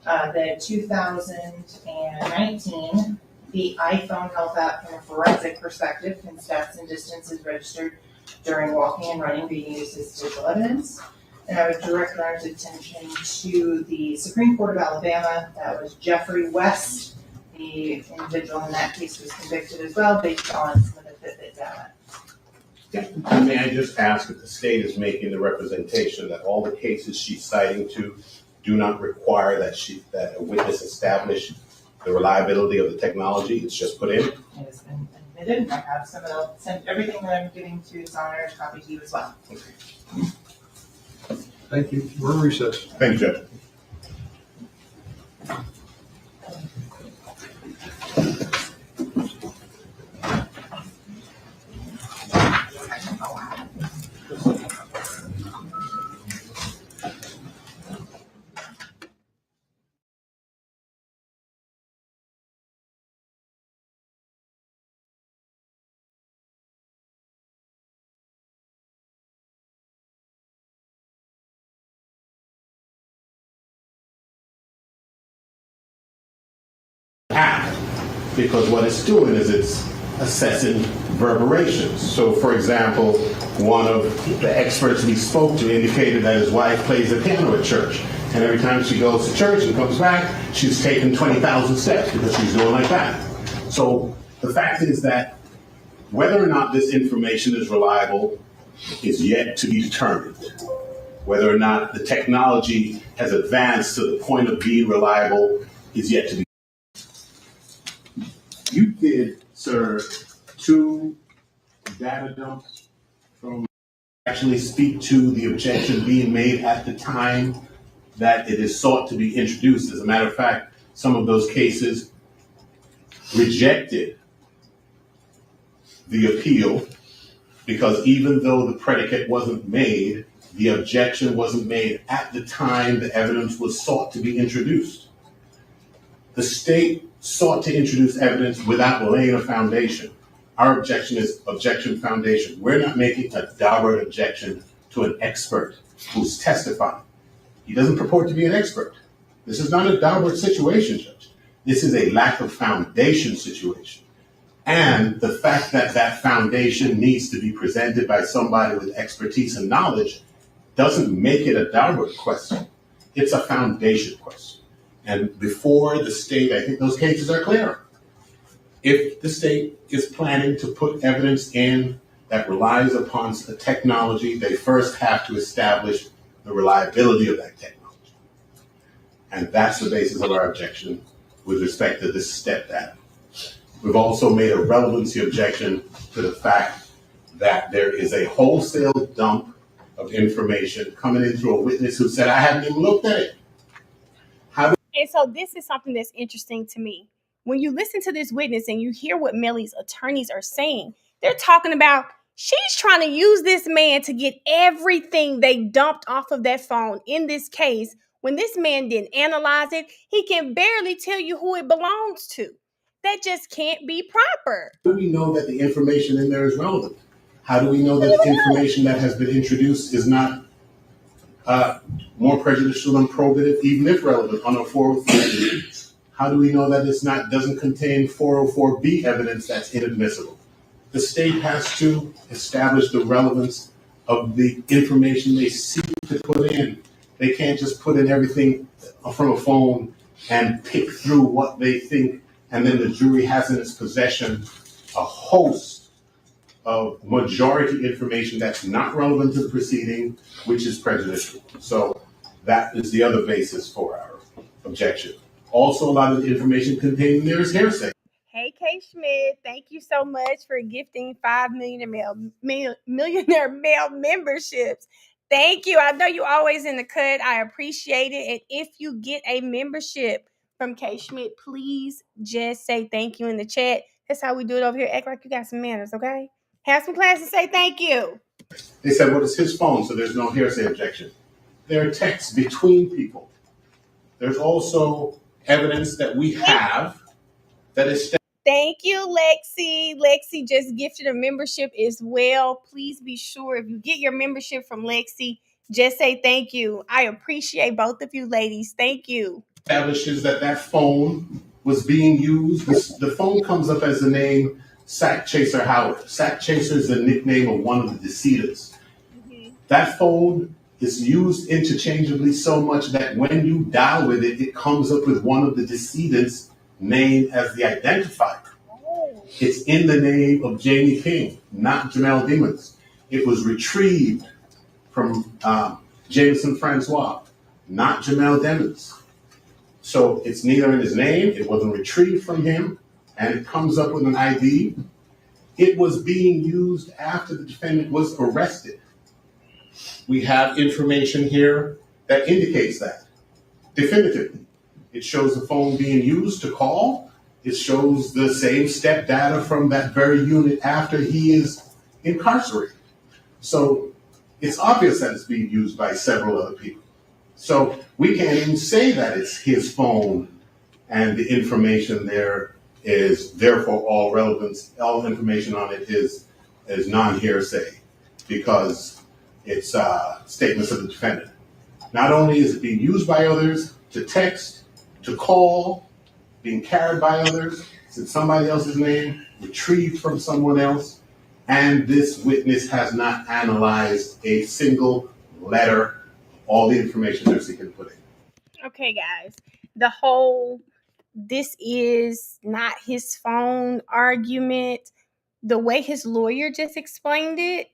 The 2019, the iPhone health app from a forensic perspective can steps and distances registered during walking and running being used as digital evidence. And I would direct our attention to the Supreme Court of Alabama. That was Jeffrey West. The individual in that case was convicted as well based on some of the Fitbit data. And may I just ask if the state is making the representation that all the cases she's citing to do not require that a witness establish the reliability of the technology? It's just put in? It has been admitted. I have some of the, sent everything that I'm giving to His Honor, copy to you as well. Okay. Thank you. We're in recess. Thank you, Judge. Because what it's doing is it's assessing reverberations. So, for example, one of the experts we spoke to indicated that his wife plays the piano at church, and every time she goes to church and comes back, she's taking 20,000 steps because she's doing like that. So the fact is that whether or not this information is reliable is yet to be determined. Whether or not the technology has advanced to the point of being reliable is yet to be. You did, sir, 2 data dumps from actually speak to the objection being made at the time that it is sought to be introduced. As a matter of fact, some of those cases rejected the appeal because even though the predicate wasn't made, the objection wasn't made at the time the evidence was sought to be introduced. The state sought to introduce evidence without laying a foundation. Our objection is objection foundation. We're not making a Daubert objection to an expert who's testifying. He doesn't purport to be an expert. This is not a Daubert situation, Judge. This is a lack of foundation situation. And the fact that that foundation needs to be presented by somebody with expertise and knowledge doesn't make it a Daubert question. It's a foundation question. And before the state, I think those cases are clear. If the state is planning to put evidence in that relies upon the technology, they first have to establish the reliability of that technology. And that's the basis of our objection with respect to this step data. We've also made a relevancy objection to the fact that there is a wholesale dump of information coming in through a witness who said, I haven't even looked at it. And so this is something that's interesting to me. When you listen to this witness and you hear what Melly's attorneys are saying, they're talking about she's trying to use this man to get everything they dumped off of that phone in this case. When this man didn't analyze it, he can barely tell you who it belongs to. That just can't be proper. How do we know that the information in there is relevant? How do we know that the information that has been introduced is not more prejudicial than probative, even if relevant, on a 404B? How do we know that it's doesn't contain 404B evidence that's inadmissible? The state has to establish the relevance of the information they seek to put in. They can't just put in everything from a phone and pick through what they think, and then the jury has in its possession a host of majority information that's not relevant to the proceeding, which is prejudicial. So that is the other basis for our objection. Also, a lot of the information contained in there is hearsay. Hey, K. Schmidt, thank you so much for gifting 5 millionaire male memberships. Thank you. I know you always in the cut. I appreciate it. And if you get a membership from K. Schmidt, please just say thank you in the chat. That's how we do it over here. Act like you got some manners, okay? Have some class and say thank you. They said, well, it's his phone, so there's no hearsay objection. There are texts between people. There's also evidence that we have that is. Thank you, Lexi. Lexi just gifted a membership as well. Please be sure if you get your membership from Lexi, just say thank you. I appreciate both of you ladies. Thank you. Establishes that phone was being used. The phone comes up as the name Sakchaser Howard. Sakchaser is the nickname of one of the decedents. Mm-hmm. That phone is used interchangeably so much that when you dial with it, it comes up with one of the decedents' name as the identifier. Oh. It's in the name of Jamie King, not Jamell Demons. It was retrieved from Jameson Francois, not Jamell Demons. So it's neither in his name, it wasn't retrieved from him, and it comes up with an ID. It was being used after the defendant was arrested. We have information here that indicates that definitively. It shows the phone being used to call. It shows the same step data from that very unit after he is incarcerated. So it's obvious that it's being used by several other people. So we can't even say that it's his phone and the information there is therefore all relevance, all information on it is non-hearsay because it's statements of the defendant. Not only is it being used by others to text, to call, being carried by others, it's in somebody else's name, retrieved from someone else, and this witness has not analyzed a single letter, all the information they're seeking to put in. Okay, guys, the whole this is not his phone argument, the way his lawyer just explained it,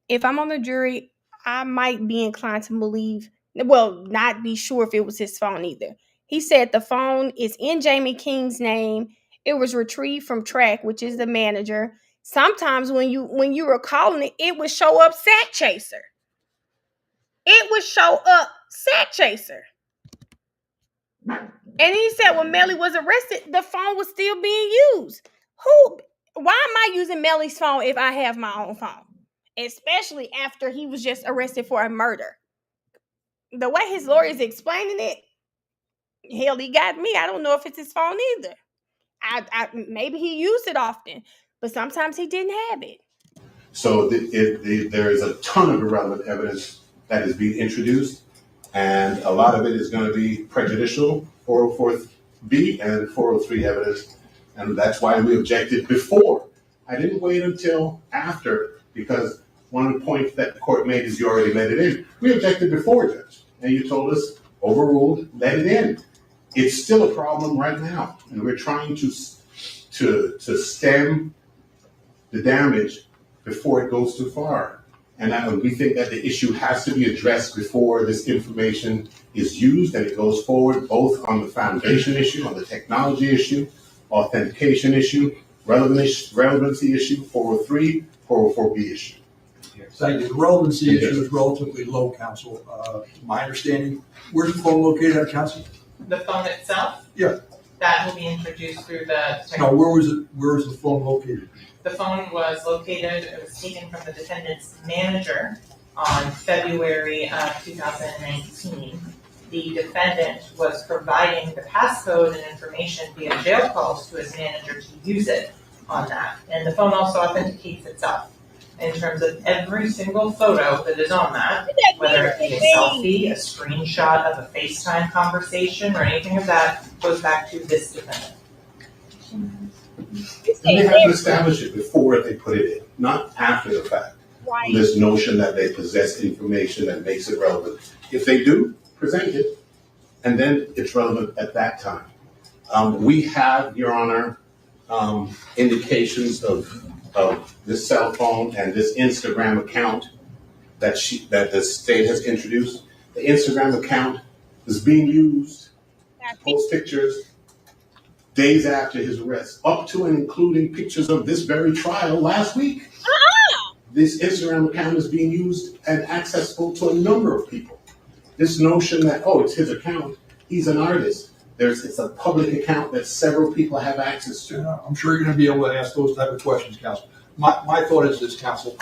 if I'm on the jury, I might be inclined to believe, well, not be sure if it was his phone either. He said the phone is in Jamie King's name. It was retrieved from Track, which is the manager. Sometimes when you were calling it, it would show up Sakchaser. It would show up Sakchaser. And he said when Melly was arrested, the phone was still being used. Why am I using Melly's phone if I have my own phone? Especially after he was just arrested for a murder. The way his lawyer is explaining it, hell, he got me. I don't know if it's his phone either. I maybe he used it often, but sometimes he didn't have it. So there is a ton of irrelevant evidence that is being introduced, and a lot of it is going to be prejudicial, 404B and 403 evidence, and that's why we objected before. I didn't wait until after, because one of the points that the court made is you already let it in. We objected before, Judge, and you told us, overruled, let it in. It's still a problem right now, and we're trying to stem the damage before it goes too far. And we think that the issue has to be addressed before this information is used and it goes forward, both on the foundation issue, on the technology issue, authentication issue, relevancy issue, 403, 404B issue. Thank you. The relevancy issue is relatively low, counsel. My understanding, where's the phone located at, counsel? The phone itself? Yeah. That will be introduced through the... No, where was the phone located? The phone was located, it was taken from the defendant's manager on February of 2019. The defendant was providing the passcode and information via jail calls to his manager to use it on that. And the phone also authenticates itself in terms of every single photo that is on that, whether it be a selfie, a screenshot of a FaceTime conversation, or anything of that, goes back to this defendant. And they have to establish it before they put it in, not after the fact. Right. This notion that they possess information that makes it relevant. If they do, present it, and then it's relevant at that time. We have, Your Honor, indications of this cell phone and this Instagram account that the state has introduced. The Instagram account is being used to post pictures days after his arrest, up to and including pictures of this very trial last week. This Instagram account is being used and accessible to a number of people. This notion that, oh, it's his account, he's an artist. It's a public account that several people have access to. I'm sure you're going to be able to ask those type of questions, counsel. My thought is this, counsel,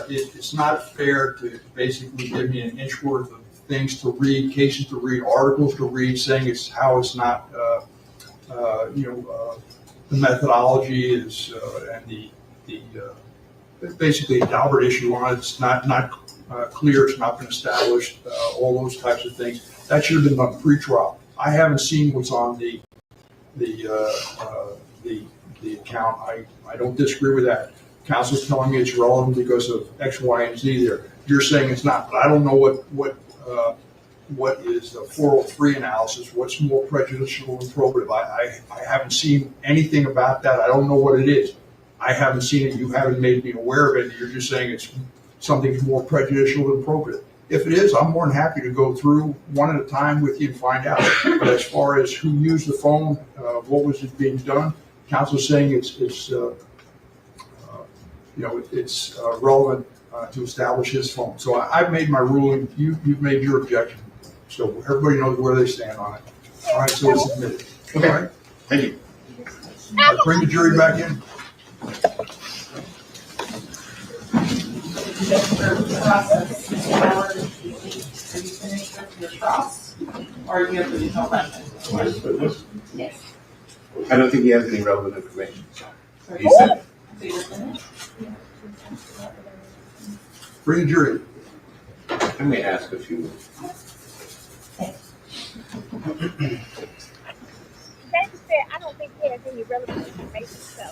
it's not fair to basically give me an inch worth of things to read, cases to read, articles to read, saying it's how it's not, the methodology is, and the basically a Daubert issue on it. It's not clear. It's not been established. All those types of things that should have been done pre-trial. I haven't seen what's on the account. I don't disagree with that. Counsel's telling me it's relevant because of X, Y, and Z. There, you're saying it's not, but I don't know what is the 403 analysis. What's more prejudicial and probative? I haven't seen anything about that. I don't know what it is. I haven't seen it. You haven't made me aware of it. You're just saying it's something more prejudicial than appropriate. If it is, I'm more than happy to go through one at a time with you and find out. But as far as who used the phone, what was it being done, counsel's saying it's relevant to establish his phone. So I've made my ruling. You've made your objection. So everybody knows where they stand on it. All right, so it's admitted. Okay. All right. Thank you. Bring the jury back in. Just for process, Mr. Ballard, are you finished with your cross? Or do you have additional questions? Yes. I don't think he has any relevant information. So He said, you're finished? Bring the jury. I may ask a few. I don't think he has any relevant information, so.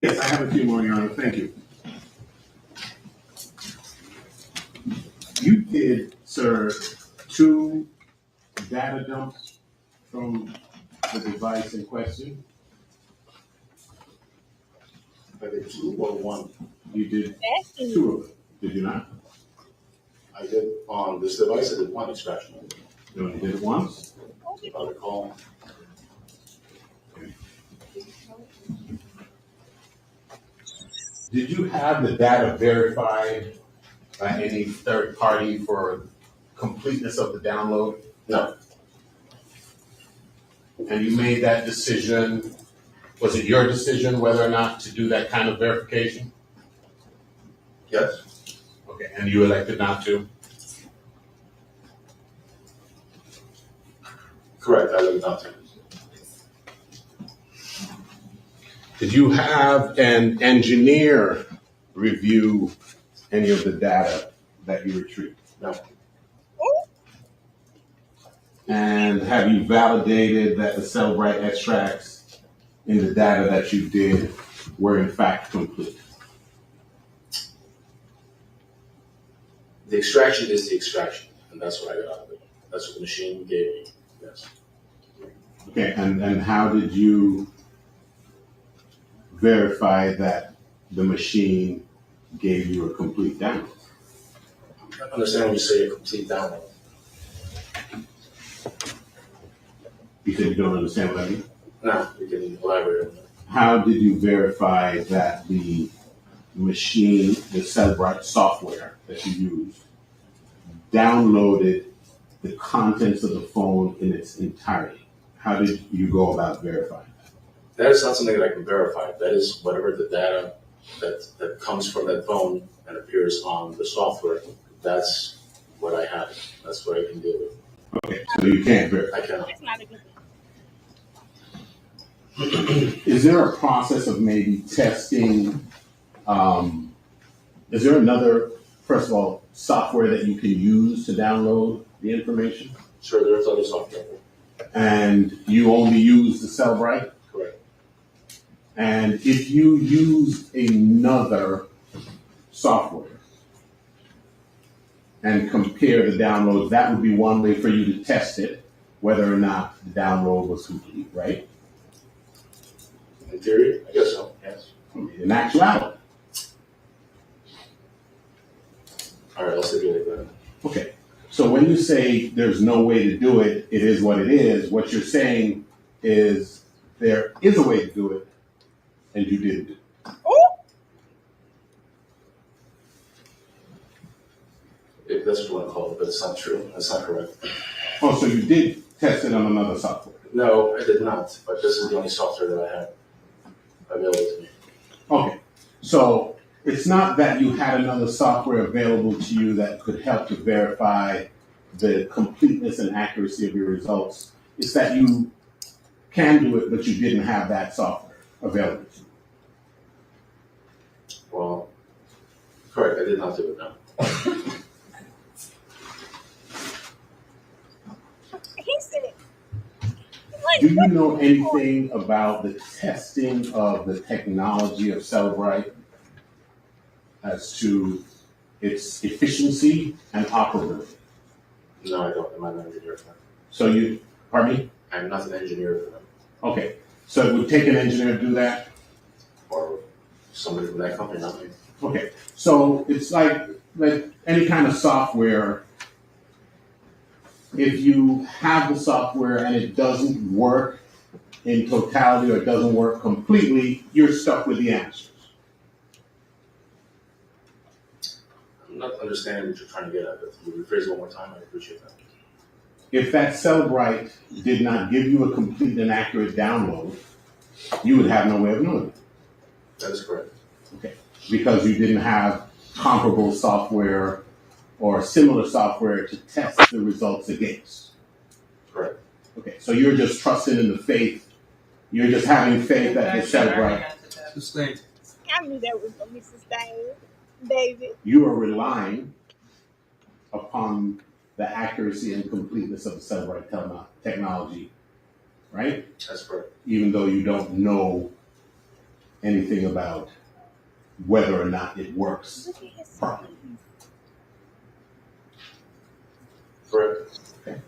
Yes, I have a few more, Your Honor. Thank you. You did, sir, 2 data dumps from the device in question. I did 2 or 1. You did 2 of them, did you not? I did on this device, I did 1 extraction. You only did it once? If I recall. Did you have the data verified by any third party for completeness of the download? No. And you made that decision, was it your decision whether or not to do that kind of verification? Yes. Okay, and you elected not to? Correct, I did not to. Did you have an engineer review any of the data that you retrieved? No. And have you validated that the Cellbrite extracts in the data that you did were in fact complete? The extraction is the extraction, and that's what I got out of it. That's what the machine gave me, yes. Okay, and how did you verify that the machine gave you a complete download? I understand when you say a complete download. You said you don't understand what I mean? No, you can elaborate on that. How did you verify that the machine, the Cellbrite software that you used, downloaded the contents of the phone in its entirety? How did you go about verifying that? That is not something that I can verify. That is whatever the data that comes from that phone and appears on the software. That's what I have. That's what I can deal with. Okay, so you can't verify. I cannot. That's not a good Is there a process of maybe testing? Is there another first of all, software that you can use to download the information? Sure, there's other software. And you only use the Cellbrite? Correct. And if you use another software and compare the downloads, that would be one way for you to test it, whether or not the download was complete, right? In theory, I guess so, yes. In actuality. All right, let's see if you like that. Okay. So when you say there's no way to do it, it is what it is, what you're saying is there is a way to do it, and you didn't do it. If that's what you want to call it, but it's not true. That's not correct. Oh, so you did test it on another software? No, I did not, but this is the only software that I have available to me. Okay. So it's not that you had another software available to you that could help to verify the completeness and accuracy of your results. It's that you can do it, but you didn't have that software available to you. Well, correct, I did not do it now. He said, Do you know anything about the testing of the technology of Cellbrite as to its efficiency and operability? No, I don't. I'm not an engineer for them. So you, pardon me? I'm not an engineer for them, Okay. So it would take an engineer to do that? or somebody from that company, not me. Okay. So it's like any kind of software. If you have the software and it doesn't work in totality or it doesn't work completely, you're stuck with the answers. I'm not understanding what you're trying to get at, but you rephrase it one more time, I appreciate that. If that Cellbrite did not give you a complete and accurate download, you would have no way of knowing it. That is correct. Okay. Because you didn't have comparable software or similar software to test the results against. Correct. Okay. So you're just trusting in the faith. You're just having faith that the Cellbrite. Sustained. I knew that was going to be sustained, David. You are relying upon the accuracy and completeness of the Cellbrite technology, right? That's correct. Even though you don't know anything about whether or not it works properly. Correct. Okay.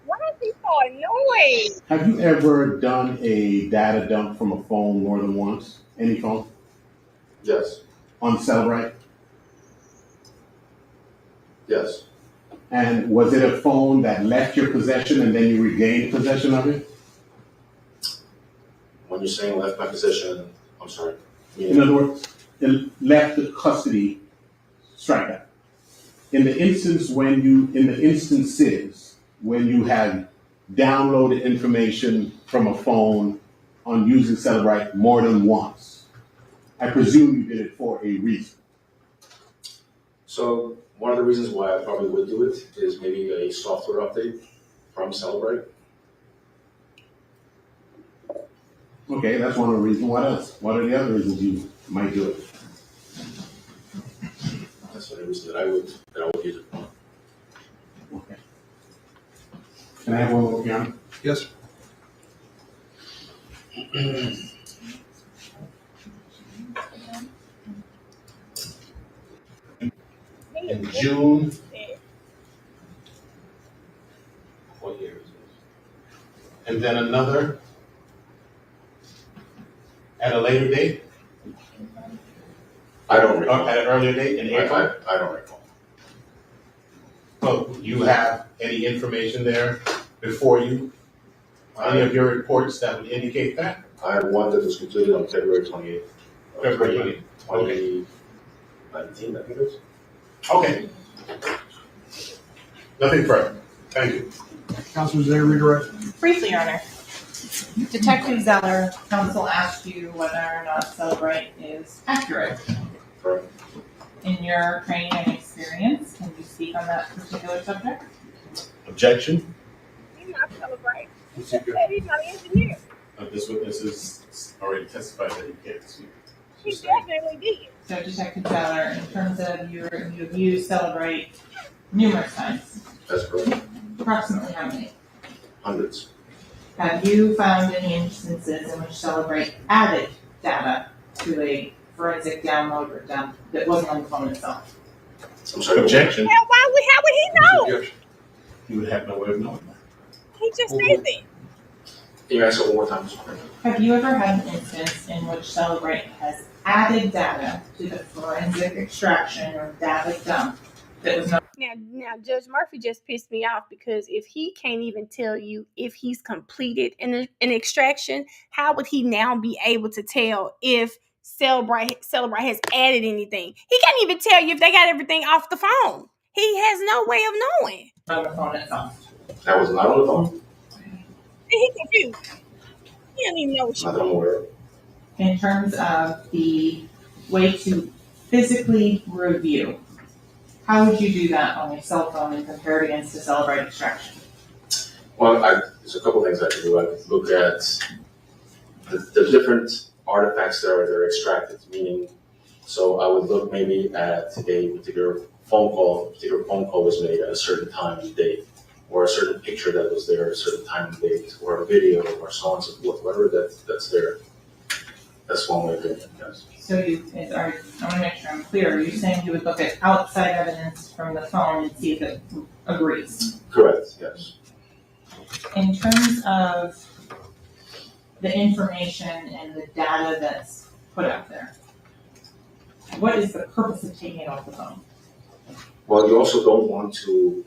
Why is he so annoyed? Have you ever done a data dump from a phone more than once? Any phone? Yes. On Cellbrite? Yes. And was it a phone that left your possession and then you regained possession of it? When you're saying left my possession, I'm sorry. In other words, it left the custody, strike that. In the instances when you have downloaded information from a phone on using Cellbrite more than once, I presume you did it for a reason. So one of the reasons why I probably would do it is maybe a software update from Cellbrite. Okay, that's one of the reasons. What else? What are the other reasons you might do it? That's the only reason that I would use it for. Okay. Can I have one more, Keanu? Yes. In June, what year is this? And then another at a later date? I don't Or recall. at an earlier date in April? I don't recall. So you have any information there before you? Any of your reports that would indicate that? I have one that was completed on February 28th. of February 28th. 2019, I think it is. Okay. Nothing further. Thank you. Councilor Zay, redirect. Briefly, Your Honor. Detective Zeller, counsel asked you whether or not Cellbrite is accurate. Correct. In your training and experience, can you speak on that particular subject? Objection? He's not celebrating. He's not an engineer. This witness is already testified that he can't speak. He definitely did. So Detective Zeller, in terms of you have used Celebrate numerous times, That's correct. approximately how many? Hundreds. Have you found any instances in which Celebrate added data to a forensic download or dump that wasn't on the phone itself? I'm sorry. Objection. How would he know? Objection. You would have no way of knowing that. He just said that. Can you ask it one more time? Mr. Frank? Have you ever had an instance in which Celebrate has added data to the forensic extraction or data dump that was not? Now, Judge Murphy just pissed me off because if he can't even tell you if he's completed an extraction, how would he now be able to tell if Celebrate has added anything? He can't even tell you if they got everything off the phone. He has no way of knowing. On the phone itself. That was not on the phone. He confused. He don't even know what Not that I'm aware of. In terms of the way to physically review, how would you do that on a cell phone and compare it against a Celebrate extraction? Well, there's a couple things I can do. I could look at the different artifacts that are extracted, meaning, so I would look maybe at a particular phone call was made at a certain time and date, or a certain picture that was there at a certain time and date, or a video, or so on and so forth, whatever that's there. That's one way of doing it, yes. So I want to make sure I'm clear. Are you saying you would look at outside evidence from the phone and see if it agrees? Correct, yes. In terms of the information and the data that's put out there, what is the purpose of taking it off the phone? Well, you also don't want to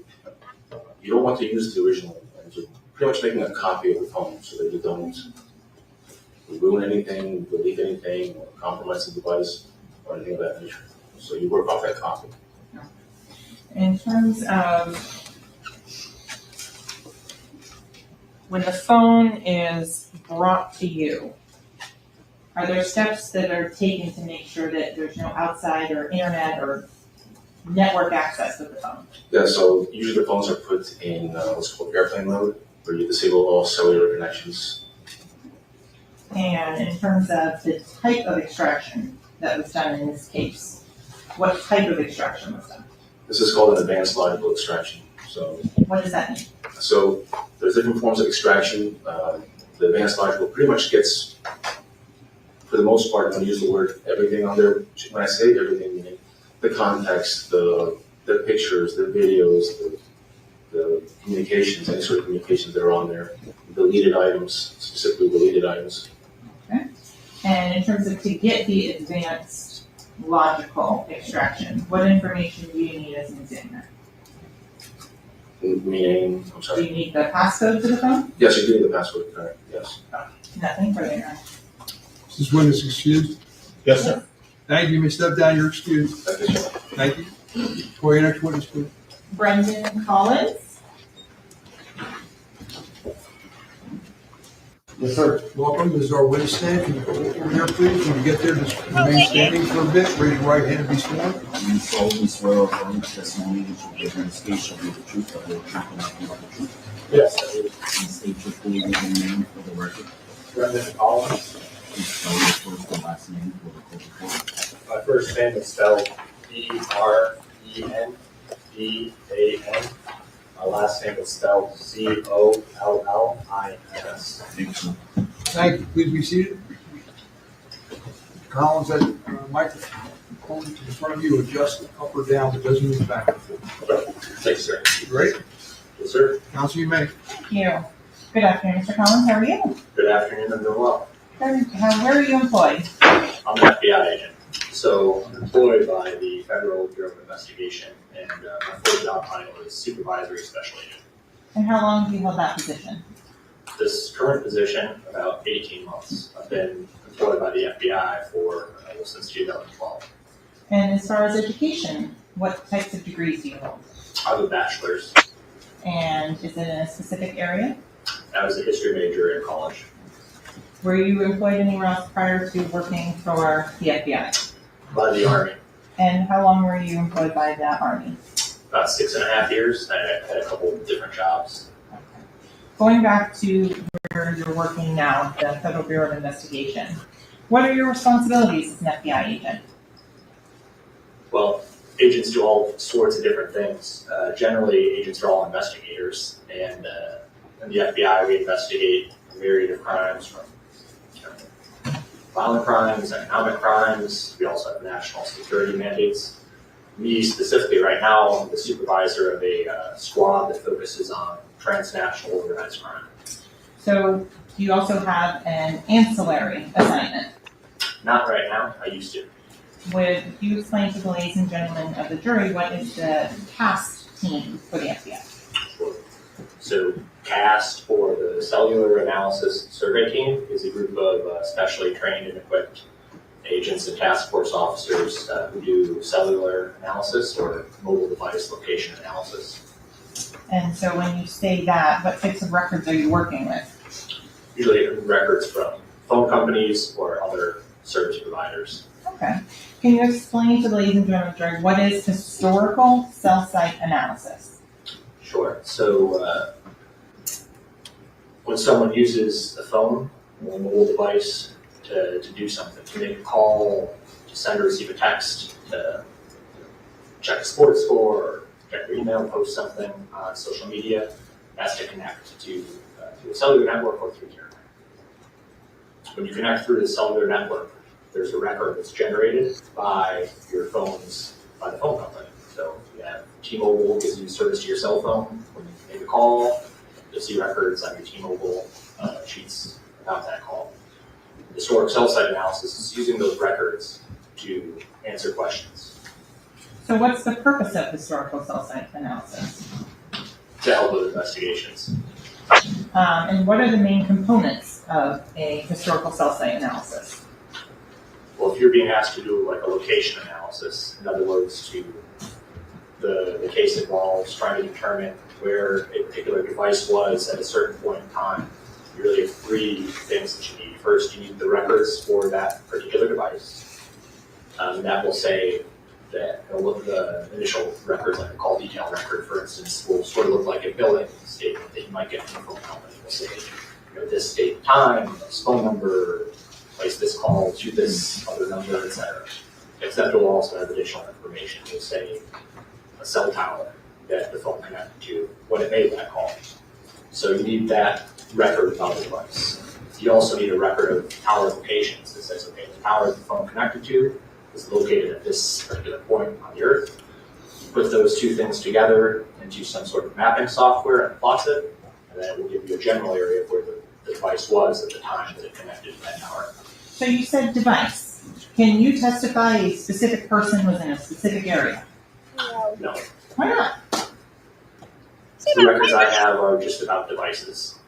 use the original, and you're pretty much making a copy of the phone so that you don't ruin anything, delete anything, or compromise the device, or anything of that nature. So you work off that copy. In terms of when the phone is brought to you, are there steps that are taken to make sure that there's no outside or internet or network access with the phone? Yeah, so usually the phones are put in what's called airplane mode, where you disable all cellular connections. And in terms of the type of extraction that was done in this case, what type of extraction was done? This is called an advanced logical extraction. So, What does that mean? so there's different forms of extraction. The advanced logical pretty much gets, for the most part, I'm going to use the word everything on there. When I say everything, meaning the context, the pictures, the videos, the communications, any sort of communications that are on there, deleted items, specifically deleted items. Okay. And in terms of to get the advanced logical extraction, what information do you need as an examiner? Meaning, I'm Do sorry. you need the passcode to the phone? Yes, you do need the password, correct, yes. Nothing further. Your Honor. Is this witness excused? Yes, sir. Thank you. You may step down. You're excused. Thank you, sir. Thank you. For your next witness, please. Brendan Collins. Yes, sir. Welcome. This is our witness stand. Can you go over here, please? When you get there, just remain standing for a bit. Raise your right hand and be sworn. You solemnly swear or affirm the testimony that you give in this case shall be the truth, the whole truth, and nothing but the truth. Yes, I do. Please state your full legal name for the record. Brendan Collins. Please spell your first and last name for the court report. My first name is spelled Brendan. My last name is spelled Collis. Thank you. Thank you. Please be seated. Collins, that microphone in front of you, adjust it up or down, but doesn't move back and forth. Thanks, sir. You ready? Yes, sir. Counsel, you may. Thank you. Good afternoon, Mr. Collins. How are you? Good afternoon, I'm doing well. Where are you employed? I'm an FBI agent, so I'm employed by the Federal Bureau of Investigation, and my full job title is Supervisory Special Agent. And how long have you held that position? This current position, about 18 months. I've been employed by the FBI for since 2012. And as far as education, what types of degrees do you hold? I have a bachelor's. And is it in a specific area? I was a history major in college. Were you employed anywhere else prior to working for the FBI? By the Army. And how long were you employed by the Army? About 6.5 years. I had a couple of different jobs. Going back to where you're working now, the Federal Bureau of Investigation. What are your responsibilities as an FBI agent? Well, agents do all sorts of different things. Generally, agents are all investigators, and in the FBI, we investigate a myriad of crimes from violent crimes, economic crimes. We also have national security mandates. Me specifically right now, I'm the supervisor of a squad that focuses on transnational organized crime. So do you also have an ancillary assignment? Not right now, I used to. Would you explain to the ladies and gentlemen of the jury what is the CAST team for the FBI? So CAST, or the Cellular Analysis Survey Team, is a group of specially trained and equipped agents and task force officers who do cellular analysis or mobile device location analysis. And so when you say that, what types of records are you working with? Usually records from phone companies or other service providers. Okay. Can you explain to the ladies and gentlemen of the jury what is historical cell site analysis? Sure. So when someone uses a phone or a mobile device to do something, to make a call, to send or receive a text, to check a sports score, or check your email, post something on social media, that's to connect to a cellular network or through internet. When you connect through the cellular network, there's a record that's generated by your phones, by the phone company. So you have T-Mobile gives you service to your cell phone. When you make a call, you'll see records on your T-Mobile sheets about that call. Historic cell site analysis is using those records to answer questions. So what's the purpose of historical cell site analysis? To help with investigations. And what are the main components of a historical cell site analysis? Well, if you're being asked to do like a location analysis, in other words, the case involves trying to determine where a particular device was at a certain point in time, you really have three things that you need. First, you need the records for that particular device. That will say that the initial records, like a call detail record, for instance, will sort of look like a billing statement that you might get from a phone company. It will say, this date and time, this phone number, place this call to this other number, etc. Except it will also have additional information. It will say a cell tower that the phone connected to when it made that call. So you need that record of the device. You also need a record of tower locations that says, okay, the tower the phone connected to is located at this particular point on the Earth. You put those two things together into some sort of mapping software and plots it, and then it will give you a general area of where the device was at the time that it connected to that tower. So you said device. Can you testify a specific person was in a specific area? No. Why not? The records I have are just about devices.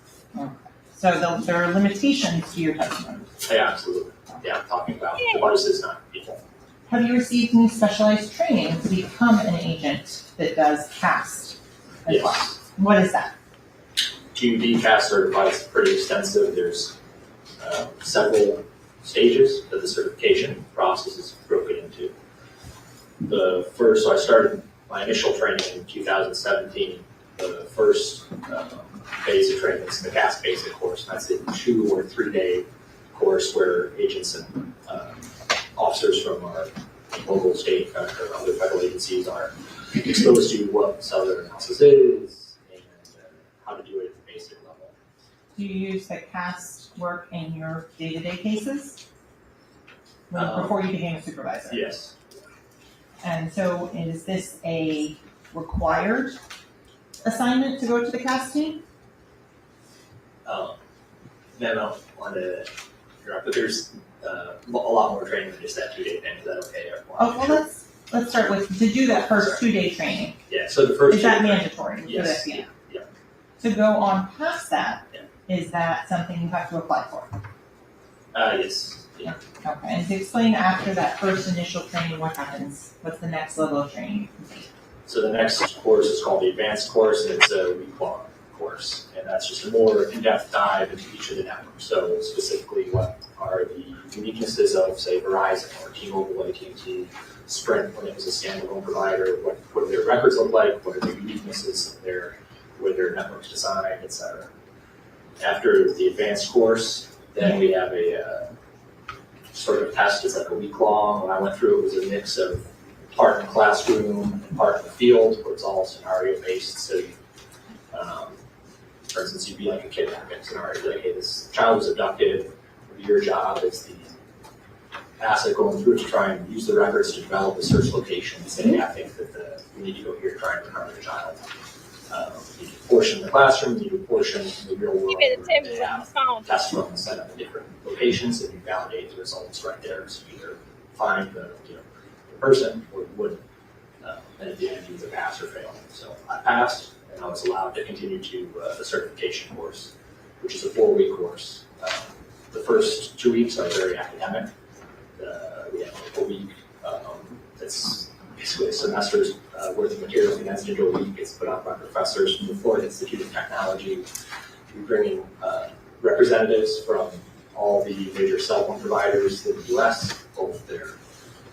So there are limitations to your testimony. Yeah, absolutely. Yeah, I'm talking about devices, not people. Have you received any specialized training to become an agent that does CAST as well? Yes. What is that? To be CAST certified is pretty extensive. There's several stages that the certification process is broken into. So I started my initial training in 2017. The first phase of training is the CAST basic course. That's a 2 or 3 day course where agents and officers from our local, state, or other federal agencies are exposed to what cellular analysis is and how to do it at the basic level. Do you use the CAST work in your day-to-day cases before you became a supervisor? Yes. And so is this a required assignment to go to the CAST team? Then I want to interrupt, but there's a lot more training than just that 2 day thing. Is that okay? Oh, well, let's start with to do that first 2 day training. Yeah, so the first is that mandatory? Yes. Yeah. Yeah. To go on past that, is that something you have to apply for? Yes. Yeah. Okay, and to explain after that first initial training, what happens? What's the next level of training you complete? So the next course is called the advanced course, and it's a week-long course, and that's just a more in-depth dive into each of the networks. So specifically, what are the uniquenesses of, say, Verizon or T-Mobile, AT&T, Sprint when it was a standalone provider? What do their records look like? What are the uniquenesses of their networks design, et cetera? After the advanced course, then we have a sort of test. It's like a week long. When I went through, it was a mix of part in the classroom and part in the field, where it's all scenario based. So, for instance, you'd be like a kidnapping scenario, like, hey, this child was abducted. Your job is the asset going through to try and use the records to develop a search location and say, yeah, I think that we need to go here to try and recover the child. You do a portion in the classroom, you do a portion in the real world. They have test rooms set up in different locations, and you validate the results right there. So you either find the person or you wouldn't. And at the end, you either pass or fail. So I passed, and I was allowed to continue to the certification course, which is a 4-week course. The first 2 weeks are very academic. We have a week that's basically a semester's worth of material condensed into a week. It's put out by professors from the Florida Institute of Technology. We bring in representatives from all the major cell phone providers in the U.S., both their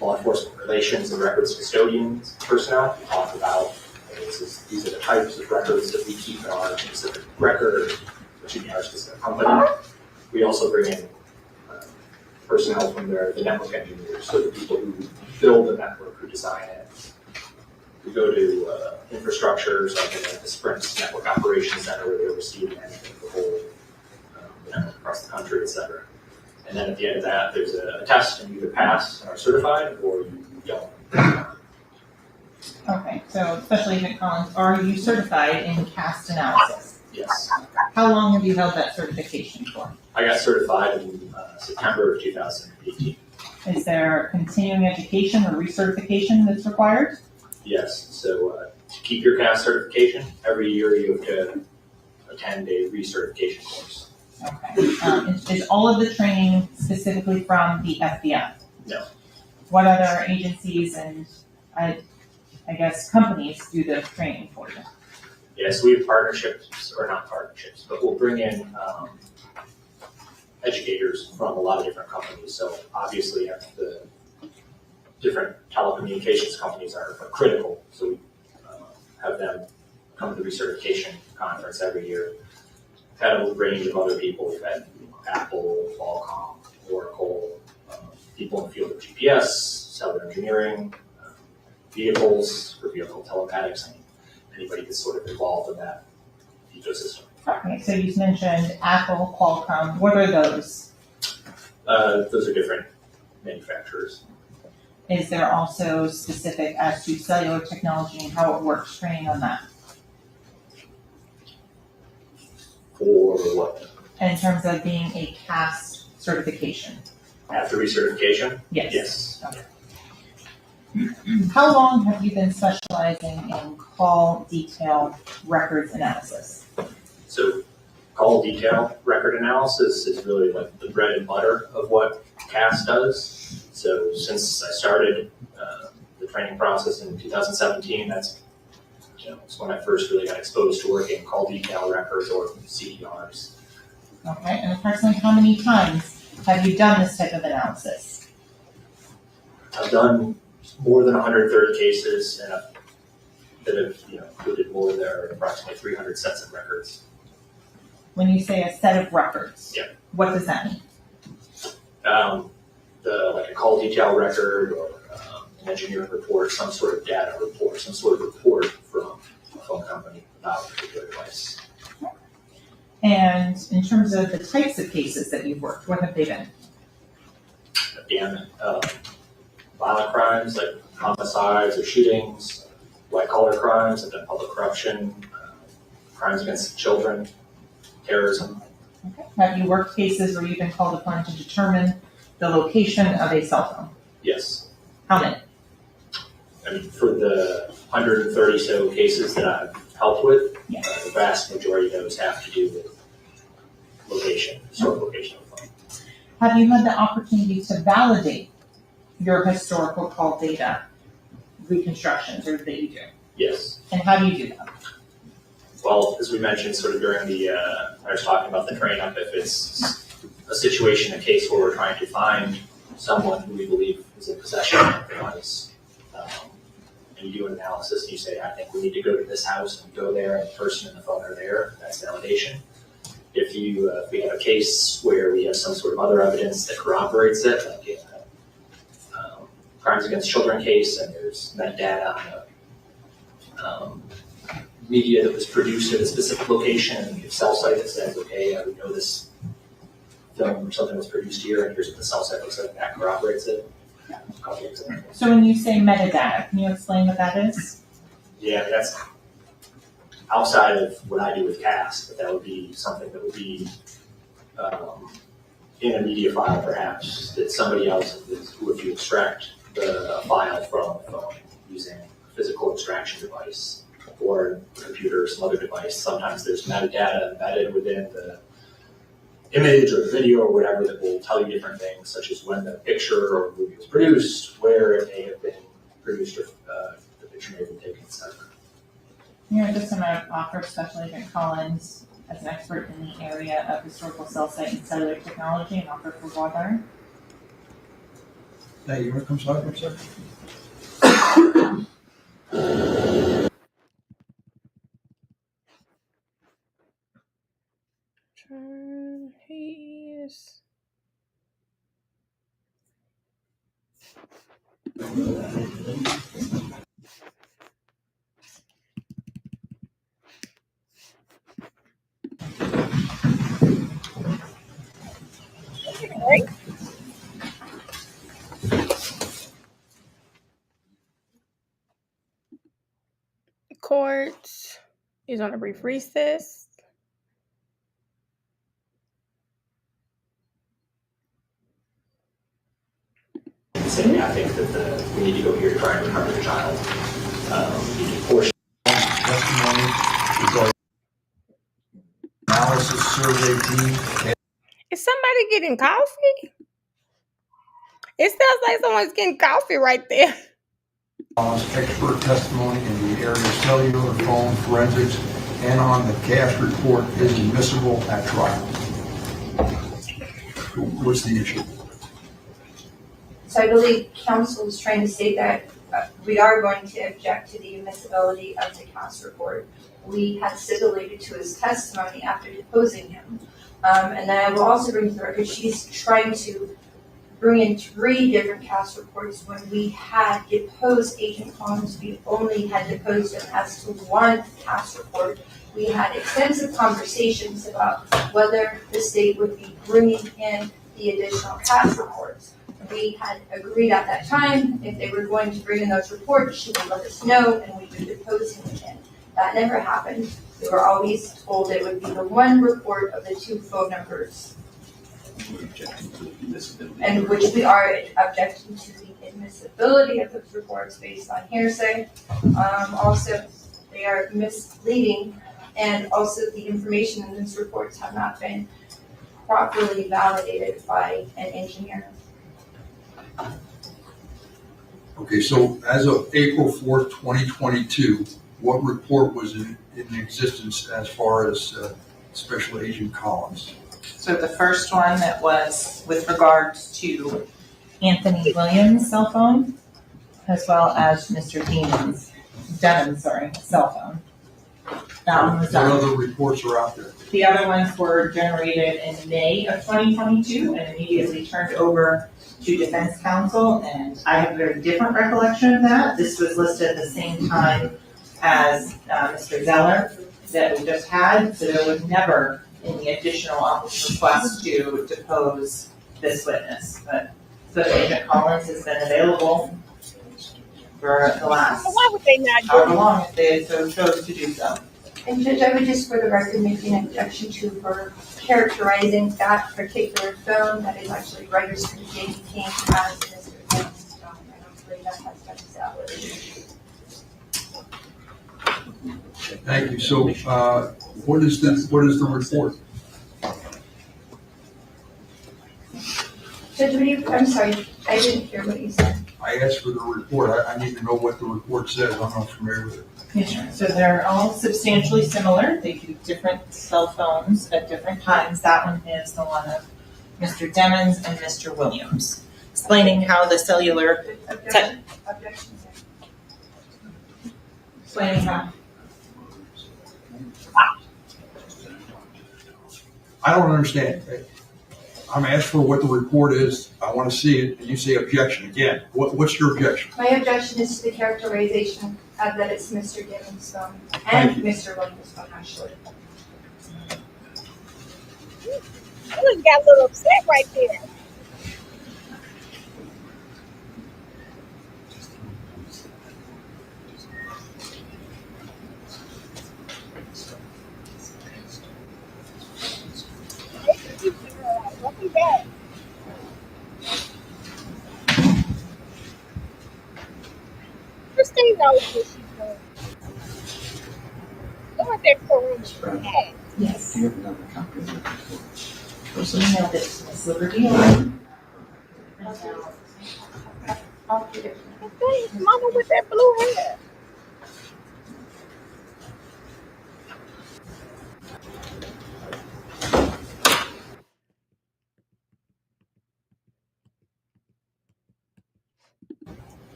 law enforcement relations and records custodians personnel. We talk about these are the types of records that we keep in our specific record, which is our specific company. We also bring in personnel from the network engineers, so the people who build the network, who design it. We go to infrastructure, so like the Sprint Network Operations Center, where they oversee the management of the whole network across the country, et cetera. And then at the end of that, there's a test, and you either pass and are certified, or you don't. Okay, so Special Agent Collins, are you certified in CAST analysis? Yes. How long have you held that certification for? I got certified in September of 2018. Is there continuing education or recertification that's required? Yes, so to keep your CAST certification, every year you have to attend a recertification course. Okay. Is all of the training specifically from the FDF? No. What other agencies and I guess companies do the training for you? Yes, we have partnerships, or not partnerships, but we'll bring in educators from a lot of different companies. So obviously the different telecommunications companies are critical. So we have them come to the recertification conference every year. We've had a range of other people. We've had Apple, Qualcomm, Oracle, people in the field of GPS, cellular engineering, vehicles for vehicle telematics, and anybody that's sort of involved in that ecosystem. Okay, so you mentioned Apple, Qualcomm. What are those? Those are different manufacturers. Is there also specific as to cellular technology and how it works, training on that? For what? In terms of being a CAST certification? After recertification? Yes. Yes. Okay. How long have you been specializing in call detail records analysis? So call detail record analysis is really like the bread and butter of what CAST does. So since I started the training process in 2017, that's when I first really got exposed to working call detail records or CDRs. Okay, and approximately how many times have you done this type of analysis? I've done more than 130 cases and that have included more than approximately 300 sets of records. When you say a set of records, yeah, what does that mean? Like a call detail record or an engineering report, some sort of data report, some sort of report from a phone company about a particular device. And in terms of the types of cases that you've worked, what have they been? Again, violent crimes like homicides or shootings, white-collar crimes, and then public corruption, crimes against children, terrorism. Okay. Have you worked cases where you've been called upon to determine the location of a cell phone? Yes. How many? I mean, for the 130 so cases that I've helped with, yeah, the vast majority of those have to do with location, historical location of the phone. Have you had the opportunity to validate your historical call data reconstructions, or that you do? Yes. And how do you do that? Well, as we mentioned sort of during I was talking about the train up, if it's a situation, a case where we're trying to find someone who we believe is in possession of the device, and you do an analysis and you say, I think we need to go to this house, and you go there and the person and the phone are there, that's validation. if we have a case where we have some sort of other evidence that corroborates it, like crimes against children case, and there's metadata on media that was produced at a specific location, and we have cell site that says, okay, we know this film or something was produced here, and here's what the cell site looks like, that corroborates it. So when you say metadata, can you explain what that is? Yeah, that's outside of what I do with CAST, but that would be something that would be in a media file, perhaps, that somebody else who, if you extract the file from a phone using a physical extraction device or a computer or some other device, sometimes there's metadata embedded within the image or the video or whatever that will tell you different things, such as when the picture or movie was produced, where it may have been produced, or the picture may have been taken, etc. Here at this time, offer Special Agent Collins as an expert in the area of historical cell site and cellular technology and offer for water. Hey, you want to come slide for a second? He is. Court is on a brief recess. Saying, I think that we need to go here to try and recover the child. The portion Testimony regarding analysis survey team. Is somebody getting coffee? It sounds like someone's getting coffee right there. Expert testimony in the area of cellular phone forensics and on the CAST report is admissible at trial. What's the issue? So I believe counsel is trying to state that we are going to object to the admissibility of the CAST report. We had stipulated to his testimony after deposing him. And then I will also bring to the record, she's trying to bring in 3 different CAST reports. When we had deposed Agent Collins, we only had deposed him as to 1 CAST report. We had extensive conversations about whether the state would be bringing in the additional CAST reports. We had agreed at that time, if they were going to bring in those reports, she would let us know and we would depose him again. That never happened. We were always told it would be the 1 report of the 2 phone numbers. And which we are objecting to the admissibility of those reports based on hearsay. Also, they are misleading, and also the information in those reports have not been properly validated by an engineer. Okay, so as of April 4th, 2022, what report was in existence as far as Special Agent Collins? So the first one that was with regards to Anthony Williams' cell phone, as well as Mr. Demons' cell phone. That one was What done. other reports are out there? The other ones were generated in May of 2022 and immediately turned over to defense counsel, and I have a very different recollection of that. This was listed at the same time as Mr. Zeller that we just had, so there was never any additional office request to depose this witness. But Special Agent Collins has been available for the last Why would they not do however long if they so chose to do so. And Judge, I would just for the record make an objection to her characterizing that particular phone that is actually registered to J.D. King as Mr. Demons' phone. I don't believe that has such validity. Thank you. So, what is the report? Judge, I'm sorry, I didn't hear what you said. I asked for the report. I need to know what the report says. I'm not familiar with it. Yes, sure. So they're all substantially similar. They do different cell phones at different times. That one is the one of Mr. Demons and Mr. Williams, explaining how the cellular Objection, sir. explaining how. I don't understand. I'm asked for what the report is. I want to see it, and you say objection again. What's your objection? My objection is to the characterization of that it's Mr. Demons' phone Thank and Mr. Williams' phone, actually. You got a little upset right there. Welcome back. Christine knows what she's doing. Look at that corona. Yes. Do you have another copy of the report? She emailed it to Miss Liberty. Mama with that blue hair.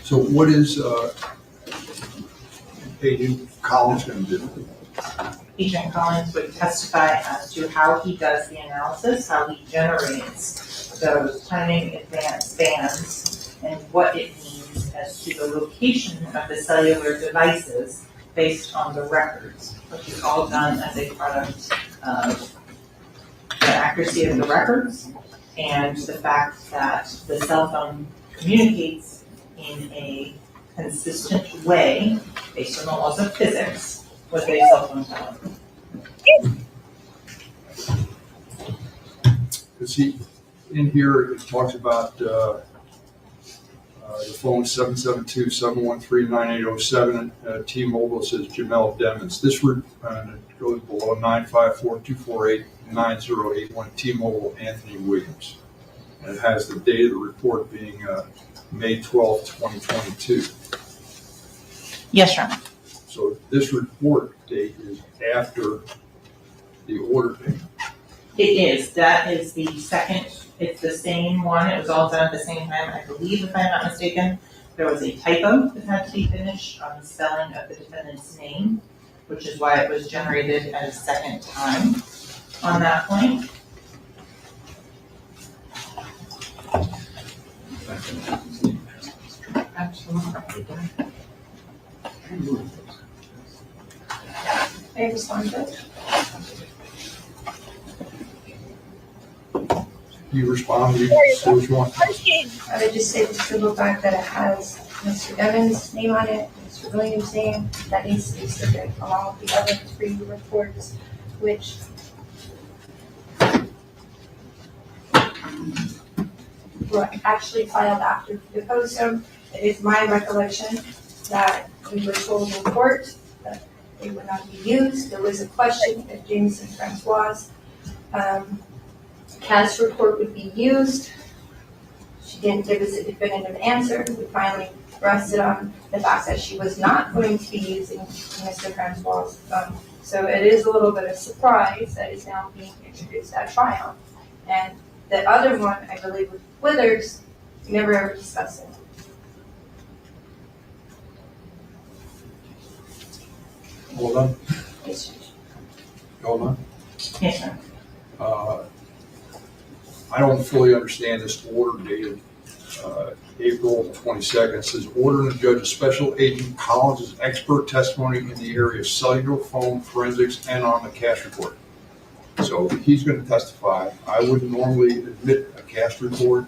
So what is Agent Collins going to do? Agent Collins would testify as to how he does the analysis, how he generates those timing advance bands, and what it means as to the location of the cellular devices based on the records, which is all done as a product of the accuracy of the records and the fact that the cell phone communicates in a consistent way based on the laws of physics with a cell phone tower. Because in here, it talks about the phone 772-713-9807. T-Mobile says Jamell Demons. This goes below 954-248-9081. T-Mobile Anthony Williams. And it has the date of the report being May 12th, 2022. Yes, Your Honor. So this report date is after the order date. It is. That is the second. It's the same one. It was all done at the same time. I believe, if I'm not mistaken, there was a typo that had to be finished on the spelling of the defendant's name, which is why it was generated at a second time on that point. I respond to it. You respond, you say what you want. I would just say the simple fact that it has Mr. Demons' name on it, Mr. Williams' name, that needs to be stricken along with the other 3 reports, which were actually filed after the post-em. It is my recollection that we were told in court that they would not be used. There was a question if James and Francois' CAS report would be used. She didn't give us a definitive answer. We finally rested on the fact that she was not going to be using Mr. Francois' phone. So it is a little bit of surprise that is now being introduced at trial. And the other one, I believe, with Withers, we never ever discussed it. Hold on. Yes, Hold on. Yes, sir. I don't fully understand this order dated April 22nd. It says, ordering the judge of Special Agent Collins' expert testimony in the area of cellular phone forensics and on the CAS report. So he's going to testify. I wouldn't normally admit a CAS report.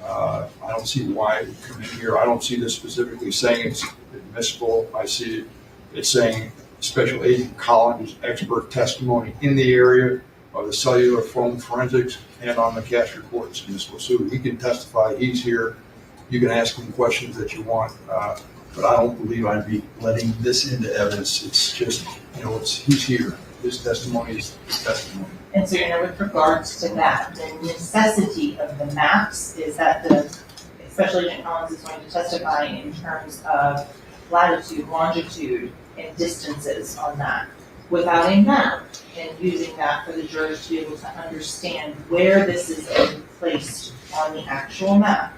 I don't see why it would come in here. I don't see this specifically saying it's admissible. I see it's saying Special Agent Collins' expert testimony in the area of the cellular phone forensics and on the CAS reports in this lawsuit. He can testify. He's here. You can ask him questions that you want, but I don't believe I'd be letting this into evidence. It's just, he's here. His testimony is his testimony. And so, with regards to that, the necessity of the maps is that the Special Agent Collins is going to testify in terms of latitude, longitude, and distances on that. without a map and using that for the jurors to be able to understand where this is being placed on the actual map,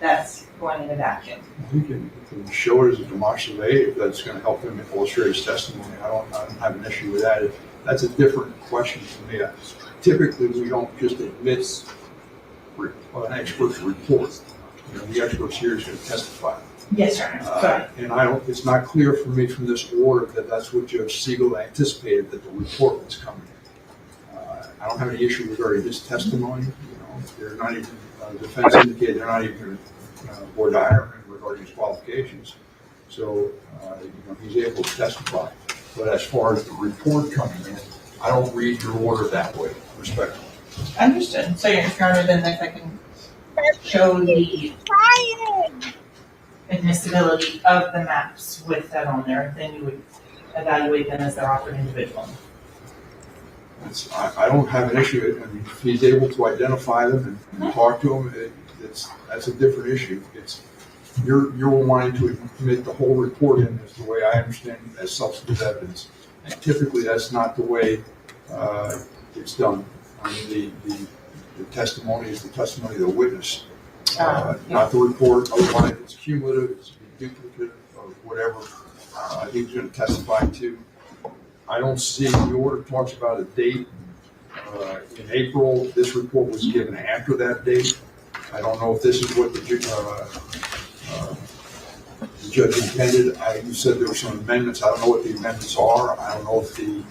that's going in a vacuum. You can show it as a demonstrative aid if that's going to help him illustrate his testimony. I don't have an issue with that. That's a different question for me. Typically, we don't just admit an expert's report. The expert's here is going to testify. Yes, sir. Sorry. And it's not clear for me from this order that that's what Judge Siegel anticipated, that the report was coming. I don't have any issue regarding his testimony. They're not even, defense indicated they're not even going to board hire him regarding his qualifications. So, he's able to testify. But as far as the report coming in, I don't read your order that way, respectfully. Understood. So, Your Honor, then if I can show the admissibility of the maps with that on there, then you would evaluate them as they're offered individually. I don't have an issue. I mean, if he's able to identify them and talk to them, that's a different issue. You're wanting to admit the whole report in, as the way I understand it, as substantive evidence. And typically, that's not the way it's done. I mean, the testimony is the testimony of the witness, not the report. Otherwise, it's cumulative, it's duplicative, or whatever he's going to testify to. I don't see the order talks about a date in April. This report was given after that date. I don't know if this is what the judge intended. You said there were some amendments. I don't know what the amendments are. I don't know if they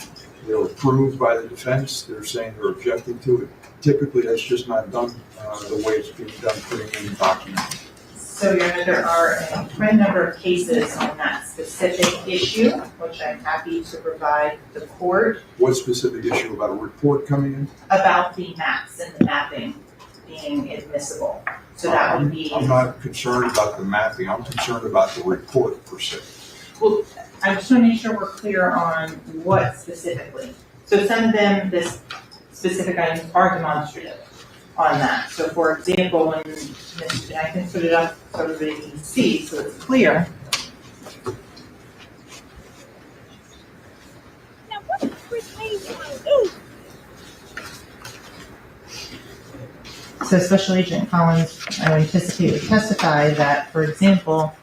were approved by the defense. They're saying they're objecting to it. Typically, that's just not done the way it's being done, putting in the document. So, Your Honor, there are a fair number of cases on that specific issue, which I'm happy to provide the court. What specific issue? About a report coming in? About the maps and the mapping being admissible. So that would be... I'm not concerned about the mapping. I'm concerned about the report per se. Well, I just want to make sure we're clear on what specifically. So some of them, this specific items are demonstrative on that. So for example, when I can put it up so everybody can see, so it's clear. Now, what is Chris Hayes trying to do? So Special Agent Collins, I anticipate would testify that, for example,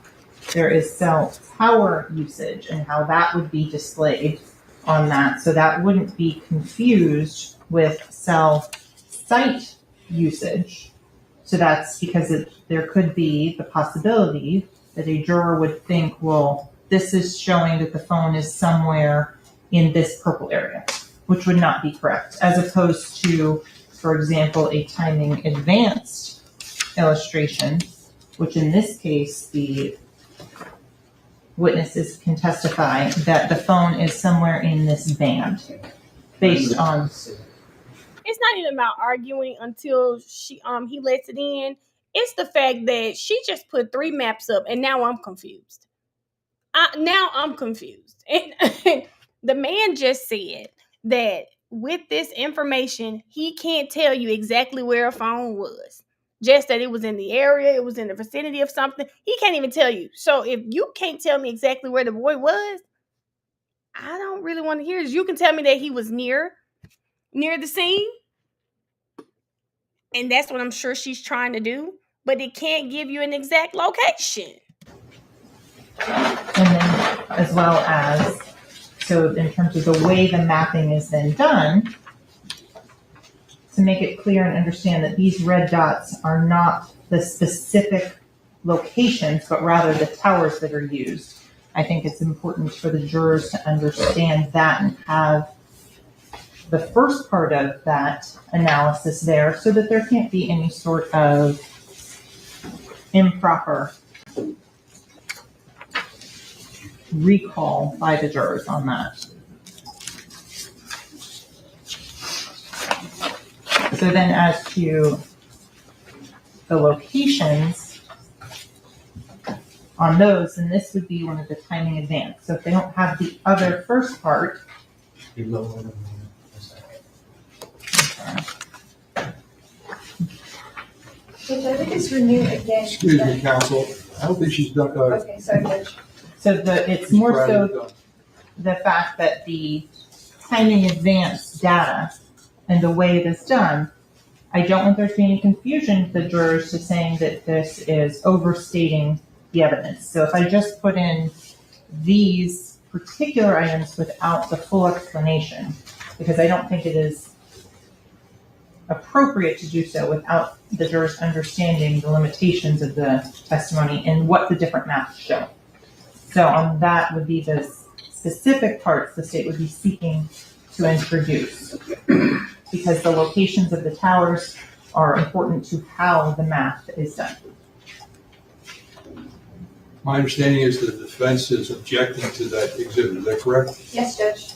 there is cell power usage and how that would be displayed on that. So that wouldn't be confused with cell site usage. So that's because there could be the possibility that a juror would think, well, this is showing that the phone is somewhere in this purple area, which would not be correct, as opposed to, for example, a timing advanced illustration, which in this case, the witnesses can testify that the phone is somewhere in this band based on... It's not even about arguing until he lets it in. It's the fact that she just put 3 maps up, and now I'm confused. And the man just said that with this information, he can't tell you exactly where a phone was. Just that it was in the area, it was in the vicinity of something. He can't even tell you. So if you can't tell me exactly where the boy was, I don't really want to hear this. You can tell me that he was near the scene. And that's what I'm sure she's trying to do. But it can't give you an exact location. And then as well as, so in terms of the way the mapping is then done, to make it clear and understand that these red dots are not the specific locations, but rather the towers that are used. I think it's important for the jurors to understand that and have the first part of that analysis there so that there can't be any sort of improper recall by the jurors on that. So then as to the locations on those, and this would be one of the timing advance. So if they don't have the other first part, Judge, I think it's renewed again. Excuse me, counsel. I don't think she's done. Okay, sorry, Judge. so it's more so the fact that the time in advance data and the way it is done, I don't want there to be any confusion with the jurors to saying that this is overstating the evidence. So if I just put in these particular items without the full explanation, because I don't think it is appropriate to do so without the jurors understanding the limitations of the testimony and what the different maps show. So on that would be the specific parts the state would be seeking to introduce, because the locations of the towers are important to how the math is done. My understanding is that the defense is objecting to that exhibit, is that correct? Yes, Judge.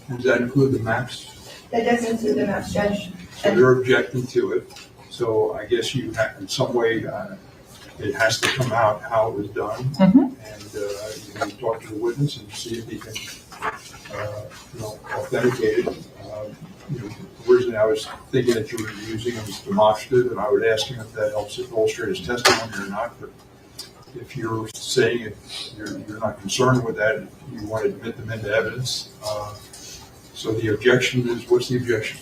Does that include the maps? That does include the maps, Judge. So they're objecting to it, so I guess you have, in some way, it has to come out how it was done. Mhm. And you can talk to the witness and see if he can, authenticate it. Originally I was thinking that you were using him as demonstrative, and I would ask him if that helps illustrate his testimony or not, but if you're saying you're not concerned with that, you want to admit them into evidence. So the objection is, what's the objection?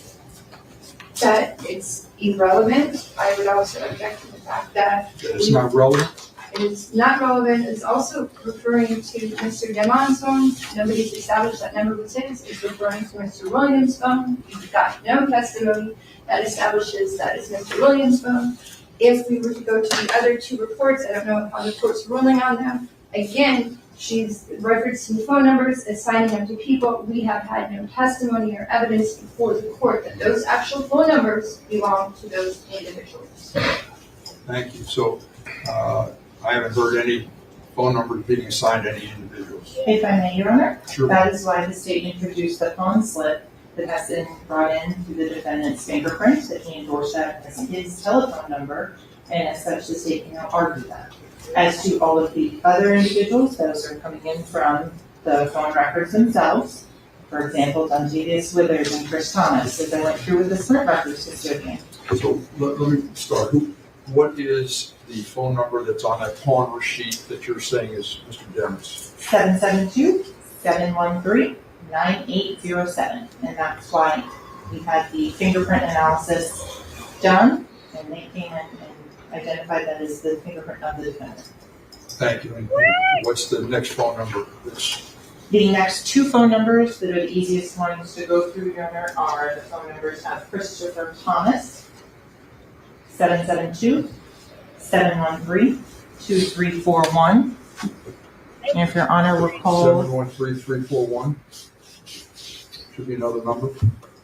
That it's irrelevant. I would also object to the fact that That it's not relevant? it is not relevant. It's also referring to Mr. Demons' phone. Nobody's established that number was his. It's referring to Mr. Williams' phone. You've got no testimony that establishes that it's Mr. Williams' phone. If we were to go to the other two reports, I don't know how the court's ruling on them. Again, she's referencing phone numbers, assigning them to people. We have had no testimony or evidence before the court that those actual phone numbers belong to those individuals. Thank you. So I haven't heard any phone numbers being assigned to any individuals. If I may, Your Honor, Sure. that is why the state introduced the phone slip that has been brought in through the defendant's fingerprint, that he endorsed that as his telephone number, and as such, the state can now argue that. As to all of the other individuals, those are coming in from the phone records themselves. For example, Dungevius Withers and Chris Thomas, as I went through with the Sprint records custodian. So let me start. What is the phone number that's on that pawn sheet that you're saying is Mr. Demons? 772-713-9807. And that's why we had the fingerprint analysis done, and they came in and identified that as the fingerprint of the defendant. Thank you. And what's the next phone number? The next two phone numbers that are the easiest ones to go through, Your Honor, are the phone numbers of Christopher Thomas, 772-713-2341. And if Your Honor recalls, 713341. Should be another number.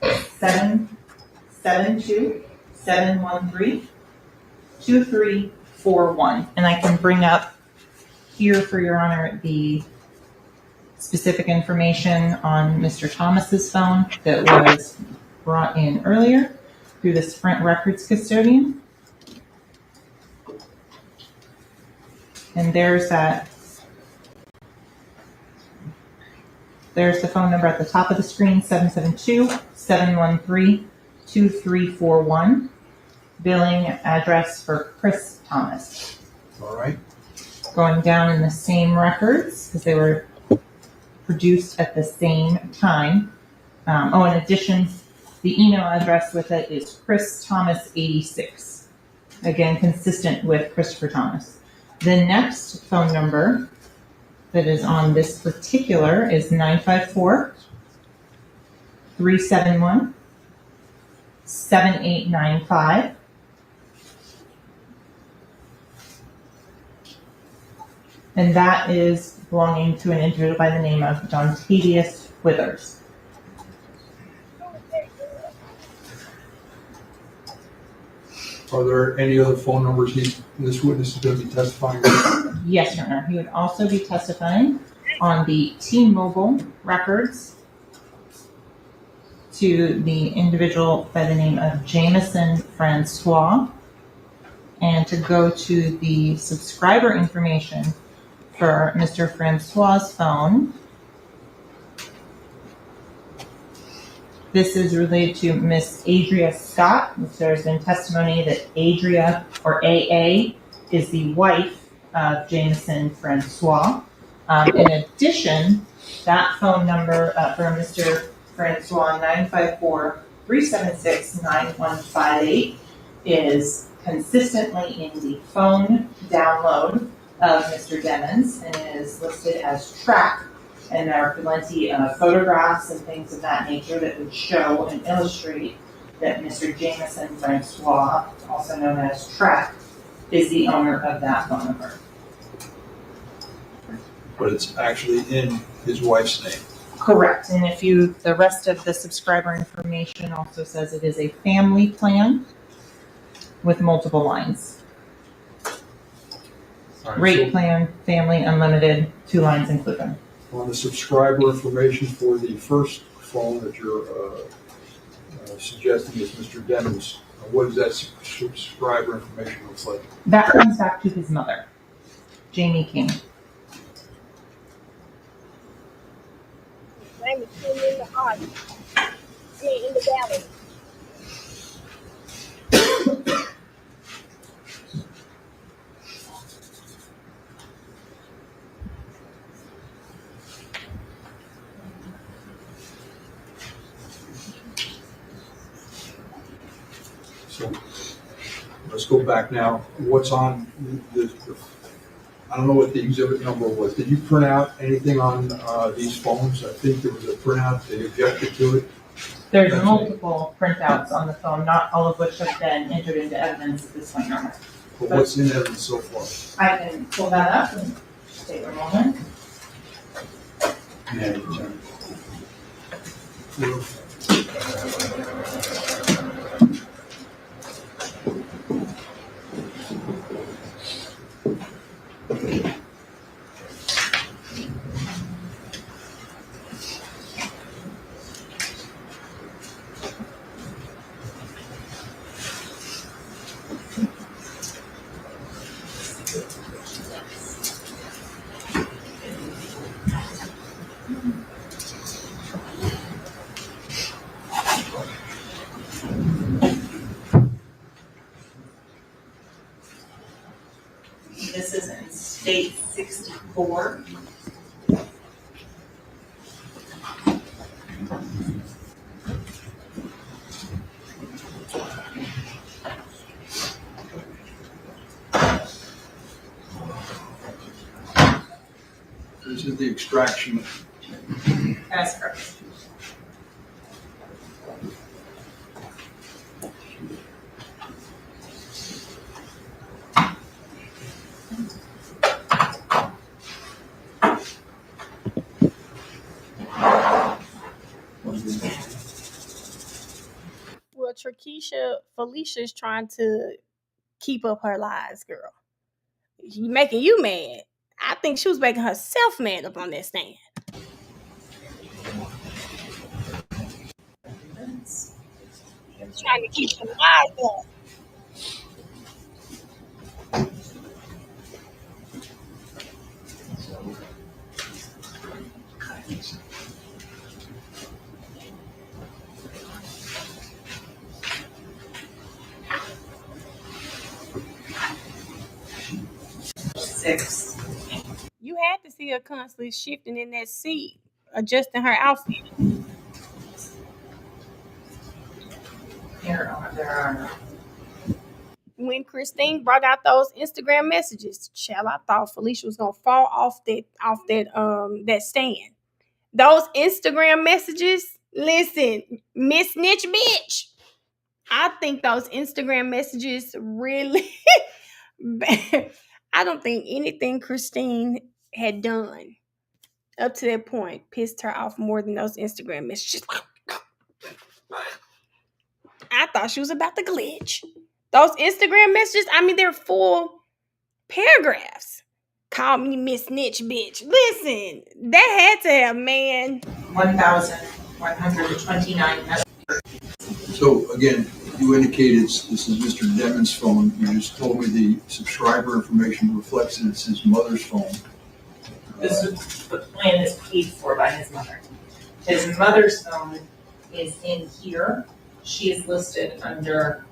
772-713-2341. And I can bring up here for Your Honor the specific information on Mr. Thomas's phone that was brought in earlier through the Sprint records custodian. And there's the phone number at the top of the screen, 772-713-2341. Billing address for Chris Thomas. All right. Going down in the same records, because they were produced at the same time. In addition, the email address with it is Chris Thomas 86. Again, consistent with Christopher Thomas. The next phone number that is on this particular is 954-371-7895. And that is belonging to an individual by the name of Dungevius Withers. Are there any other phone numbers this witness is going to be testifying with? Yes, Your Honor. He would also be testifying on the T-Mobile records to the individual by the name of Jameson Francois, and to go to the subscriber information for Mr. Francois's phone. This is related to Miss Adria Scott. There's been testimony that Adria, or AA, is the wife of Jameson Francois. In addition, that phone number for Mr. Francois, 954-376-9158, is consistently in the phone download of Mr. Demons and is listed as track. And there are plenty of photographs and things of that nature that would show and illustrate that Mr. Jameson Francois, also known as Track, is the owner of that phone number. But it's actually in his wife's name. Correct. And if you, the rest of the subscriber information also says it is a family plan with multiple lines. Rate plan, family, unlimited, 2 lines included. On the subscriber information for the first phone that you're suggesting is Mr. Demons, what does that subscriber information look like? That comes back to his mother, Jamie King. Name is still in the audience. In the gallery. So let's go back now. What's on the I don't know what the exhibit number was. Did you print out anything on these phones? I think there was a printout. They objected to it. There's multiple printouts on the phone, not all of which have been entered into evidence at this point. But what's in evidence so far? I can pull that up and just take a moment. Yeah, you turn. This is in state 64. This is the extraction. That's correct. Well, Felicia's trying to keep up her lies, girl. She making you mad. I think she was making herself mad up on that stand. Trying to keep some lies up. Six. You had to see her constantly shifting in that seat, adjusting her outfit. There are. When Christine brought out those Instagram messages, child, I thought Felicia was gonna fall off that stand. Those Instagram messages, listen, Miss Snitch bitch. I think those Instagram messages really I don't think anything Christine had done up to that point pissed her off more than those Instagram messages. I thought she was about to glitch. Those Instagram messages, I mean, they're full paragraphs. Call me Miss Snitch bitch. Listen, that had to have, man. 1,129 messages. So again, you indicated this is Mr. Demons' phone. You just told me the subscriber information reflects that it's his mother's phone. The plan is paid for by his mother. His mother's phone is in here. She is listed under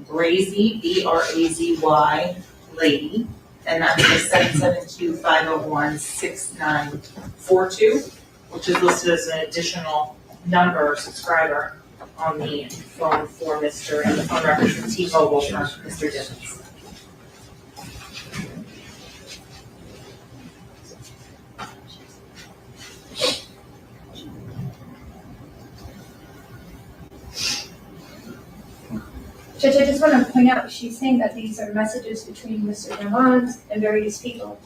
Brazy, Brazy, Lady, and that's the 772-501-6942, which is listed as an additional number subscriber on the phone for Mr. and the phone records from T-Mobile for Mr. Demons. Judge, I just want to point out, she's saying that these are messages between Mr. Demons and various people.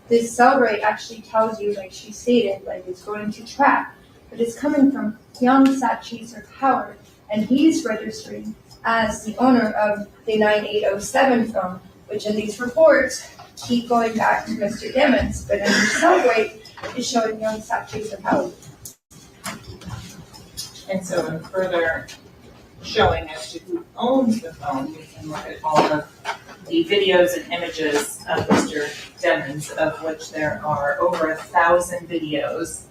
This cell rate actually tells you, like she stated, like it's going to track, but it's coming from young Sakchaser Howard, and he's registering as the owner of the 9807 phone, which in these reports keep going back to Mr. Demons, but in the cell rate is showing young Sakchaser Howard. And so in further showing as to who owns the phone, we can look at all of the videos and images of Mr. Demons, of which there are over 1,000 videos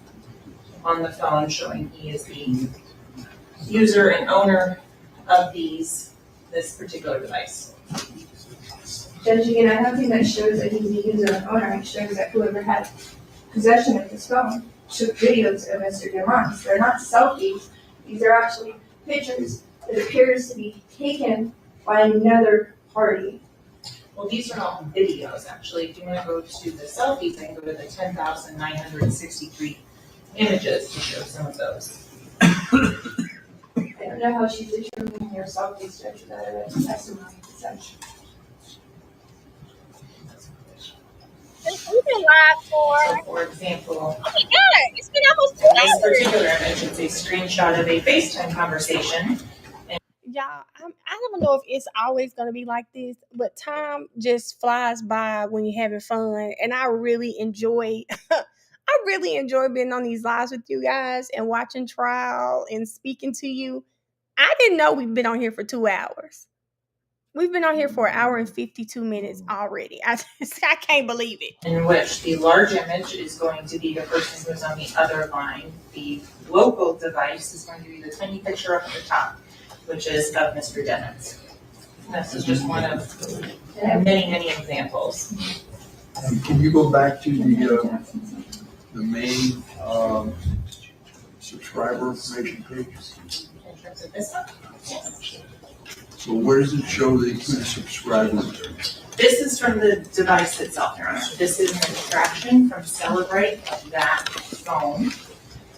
on the phone showing he is the user and owner of this particular device. Judge, again, I have nothing that shows that he's the user and owner. It shows that whoever had possession of this phone took videos of Mr. Demons. They're not selfies. These are actually pictures that appears to be taken by another party. Well, these are all videos, actually. If you want to go to the selfie thing, go to the 10,963 images to show some of those. I don't know how she's determining your selfies, Judge, without a testimony of such. We've been live for. So, for example, Oh my God, it's been almost 2 this hours. particular image is a screenshot of a FaceTime conversation. Y'all, I don't know if it's always going to be like this, but time just flies by when you're having fun. And I really enjoy being on these lives with you guys and watching trial and speaking to you. I didn't know we've been on here for 2 hours. We've been on here for 1 hour and 52 minutes already. I can't believe it. In which the large image is going to be the person who's on the other line. The local device is going to be the tiny picture up at the top, which is of Mr. Demons. This is just one of many, many examples. Can you go back to the main subscriber information page? In terms of this one? So where does it show the subscribers? This is from the device itself, Your Honor. This is an extraction from Celebrate of that phone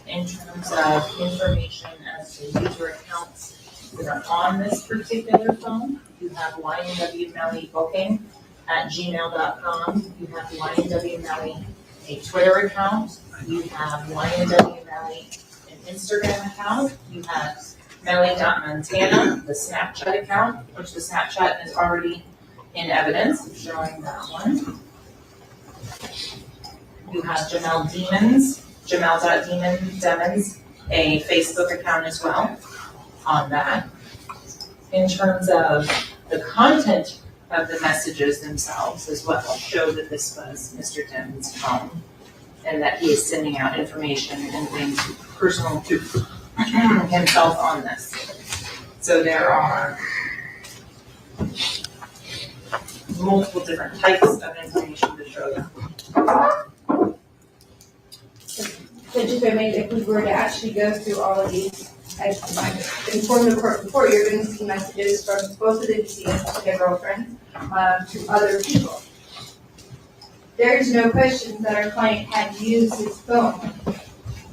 in terms of information as to user accounts that are on this particular phone. You have YNW Melly booking at gmail.com. You have YNW Melly a Twitter account. You have YNW Melly an Instagram account. You have Melly.Montana, the Snapchat account, which the Snapchat is already in evidence, showing that one. You have Jamell Demons, Jamell.Demons, a Facebook account as well on that. In terms of the content of the messages themselves as well, show that this was Mr. Demons' phone and that he is sending out information and things personal to himself on this. So there are multiple different types of information to show them. So just if we were to actually go through all of these, I've informed the court before, you're going to see messages from both of the deceased to their girlfriend to other people. There's no question that our client had used his phone,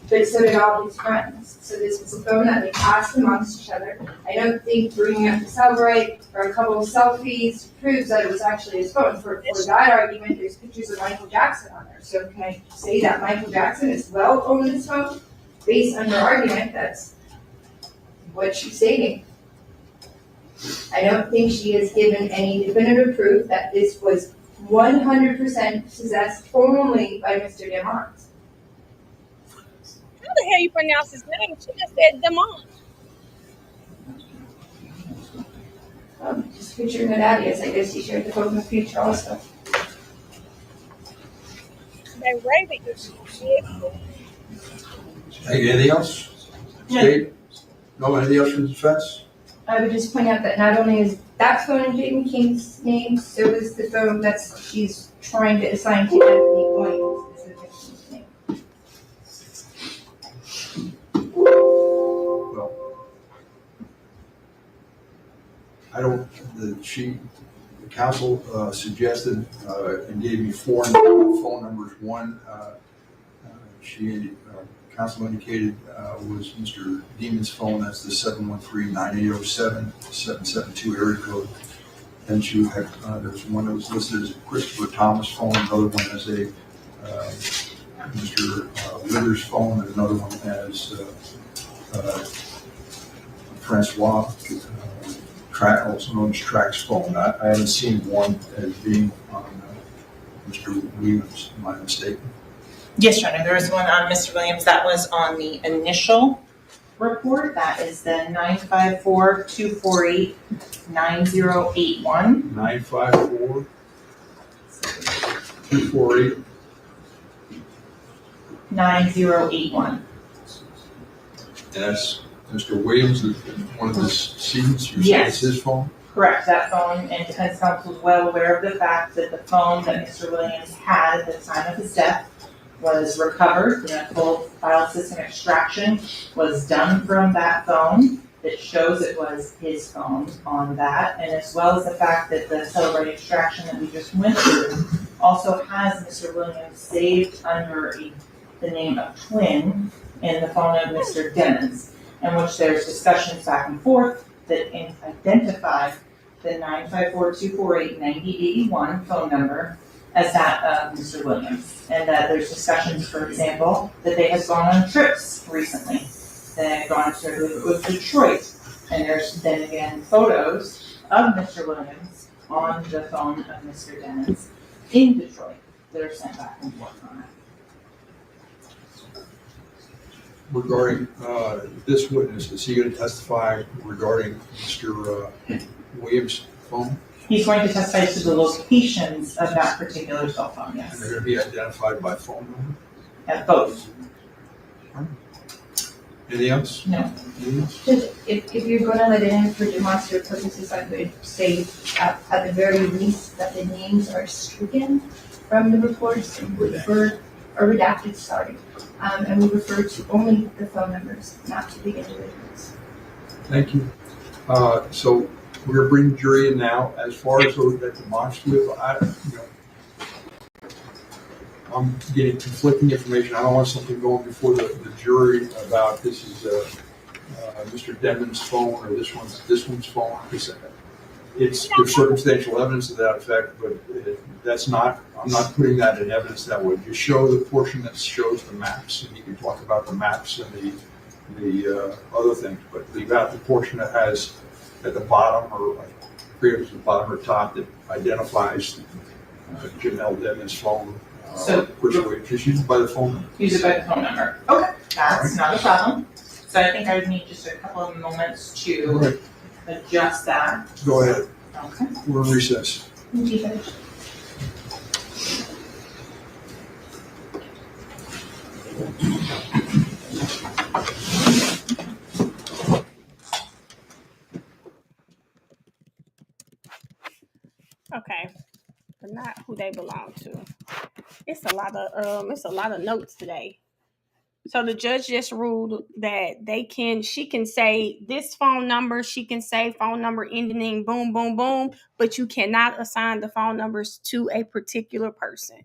but so did all his friends. So this was a phone that they passed amongst each other. I don't think bringing up the Celebrate or a couple of selfies proves that it was actually his phone. For that argument, there's pictures of Michael Jackson on there. So can I say that Michael Jackson is well owned his phone? Based on your argument, that's what she's stating. I don't think she has given any definitive proof that this was 100% possessed only by Mr. Demons. How the hell you pronounce his name? She just said Demons. Just picturing that Adias, I guess he shared the phone with future also. They raven. Hey, anything else? State? No, anything else from the defense? I would just point out that not only is That phone in Jaden King's name, so is the phone she's trying to assign to Anthony Williams, is the victim's name. Well, I don't, the council suggested and gave me 4 phone numbers. One, council indicated was Mr. Demons' phone. That's the 713-9807-772 area code. Then she had, there was one that was listed as a Christopher Thomas phone, another one as a Mr. Withers' phone, and another one as Francois, also known as Track's phone. I haven't seen one as being on Mr. Williams. Am I mistaken? Yes, Your Honor, there was one on Mr. Williams that was on the initial report. That is the 954-248-9081. 954-248. 9081. And that's Mr. Williams, one of the students. You said it's his phone? Correct, that phone, and defense counsel is well aware of the fact that the phone that Mr. Williams had at the time of his death was recovered, and a full file system extraction was done from that phone that shows it was his phone on that, and as well as the fact that the celebrate extraction that we just went through also has Mr. Williams saved under the name of Twin in the phone of Mr. Demons, in which there's discussions back and forth that identify the 954-248-9081 phone number as that of Mr. Williams. And that there's discussions, for example, that they have gone on trips recently. They've gone to Detroit. And there's then again photos of Mr. Williams on the phone of Mr. Demons in Detroit that are sent back and forth on it. Regarding this witness, is he going to testify regarding Mr. Williams' phone? He's going to testify to the locations of that particular cell phone, And yes. they're going to be identified by phone number? At both. Anything else? No. Anything else? If you're going to let it in for demonstrative purposes, I would say at the very least that the names are stricken from the reports and redacted, sorry. And we refer to only the phone numbers, not to the individuals. Thank you. So we're going to bring the jury in now. As far as that demonstrative, I'm getting conflicting information. I don't want something going before the jury about this is Mr. Demons' phone or this one's phone. There's circumstantial evidence to that effect, but I'm not putting that in evidence that would just show the portion that shows the maps, and you can talk about the maps and the other things, but leave out the portion that has at the bottom, or I forget if it's the bottom or top, that identifies Jamell Demons' phone. Just use it by the phone number. Use it by the phone number. Okay, that's not a problem. So I think I would need just a couple of moments to adjust that. Go ahead. Okay. We're in recess. Thank you, Judge. Okay, but not who they belong to. It's a lot of notes today. So the judge just ruled that she can say this phone number, she can say phone number ending in boom, boom, boom, but you cannot assign the phone numbers to a particular person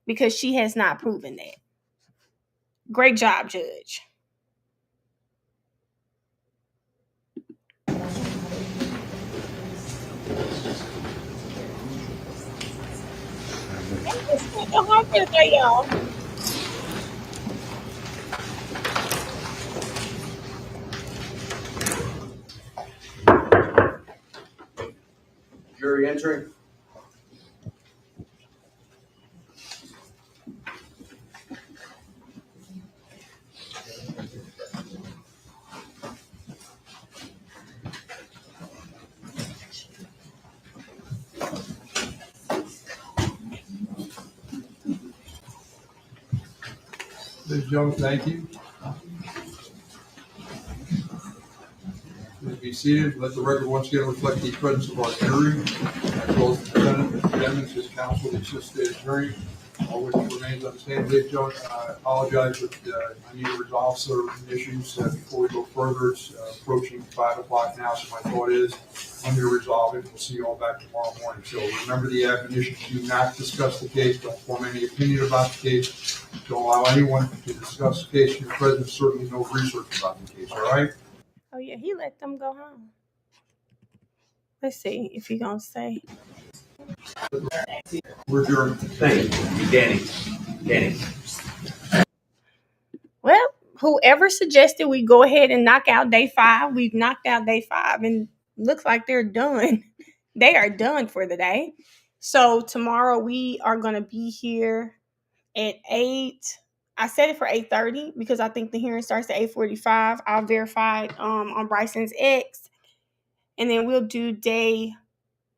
because she has not proven that. Great job, Judge. Y'all. Jury entering. Ms. Jones, thank you. Ms. to be seated. Let the record once again reflect the presence of our jury, as well as the defendant, Mr. Demons, his counsel, the assistant attorney, all which remains understanding. Ladies and gentlemen, I apologize, but I need to resolve certain issues before we go further. It's approaching 5 o'clock now, so my thought is I'm going to resolve it. We'll see you all back tomorrow morning. So remember the admonition: do not discuss the case. Don't form any opinion about the case. Don't allow anyone to discuss the case in your presence. Certainly no research about the case. All right? Oh yeah, he let them go home. Let's see if he's gonna say. We're adjourned. Thank you, Danny. Well, whoever suggested we go ahead and knock out day 5, we've knocked out day 5, and looks like they're done. They are done for the day. So tomorrow we are gonna be here at 8. I set it for 8:30 because I think the hearing starts at 8:45. I'll verify it on Bryson's X. And then we'll do day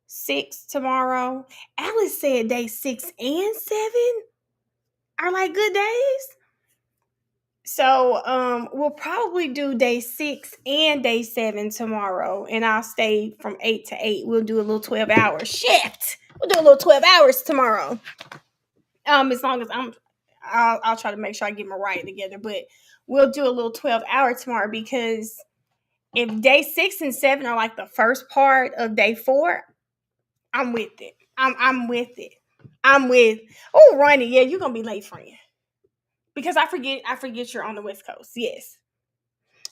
6 tomorrow. Alice said day 6 and 7 are like good days. So we'll probably do day 6 and day 7 tomorrow. And I'll stay from 8 to 8. We'll do a little 12-hour shift. We'll do a little 12 hours tomorrow. As long as I'll try to make sure I get my writing together. But we'll do a little 12-hour tomorrow, because if day 6 and 7 are like the first part of day 4, I'm with it. I'm with it. Oh, Ronnie, yeah, you're gonna be late, friend. Because I forget you're on the West Coast. Yes.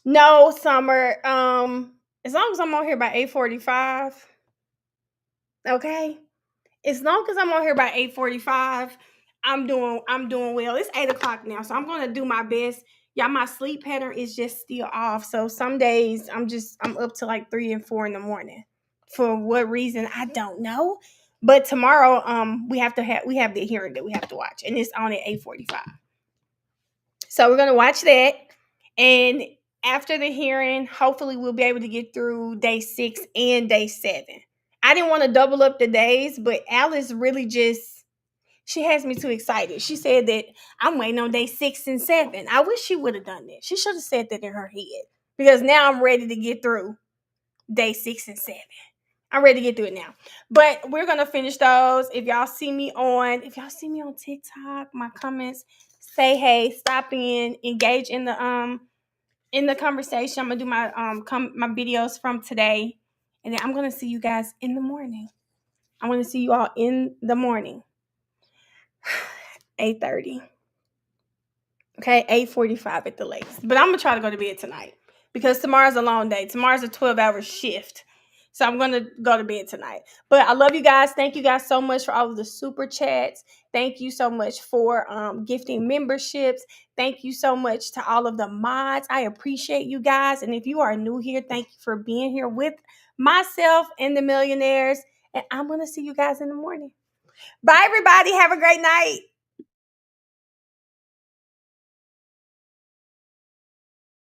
No, Summer. As long as I'm on here by 8:45. Okay. As long as I'm on here by 8:45, I'm doing well. It's 8 o'clock now, so I'm gonna do my best. Yeah, my sleep pattern is just still off. So some days I'm up to like 3 and 4 in the morning. For what reason, I don't know. But tomorrow, we have the hearing that we have to watch, and it's on at 8:45. So we're gonna watch that, and after the hearing, hopefully we'll be able to get through day 6 and day 7. I didn't want to double up the days, but Alice really she has me too excited. She said that I'm waiting on day 6 and 7. I wish she would have done that. She should have said that in her head, because now I'm ready to get through day 6 and 7. I'm ready to get through it now. But we're going to finish those. If y'all see me on TikTok, my comments, say hey, stop in, engage in the conversation. I'm going to do my videos from today, and then I'm going to see you guys in the morning. I want to see you all in the morning. 8:30. Okay, 8:45 at the latest. But I'm going to try to go to bed tonight, because tomorrow's a long day. Tomorrow's a 12-hour shift. So I'm going to go to bed tonight. But I love you guys. Thank you guys so much for all of the super chats. Thank you so much for gifting memberships. Thank you so much to all of the mods. I appreciate you guys. And if you are new here, thank you for being here with myself and the millionaires. And I'm going to see you guys in the morning. Bye, everybody. Have a great night.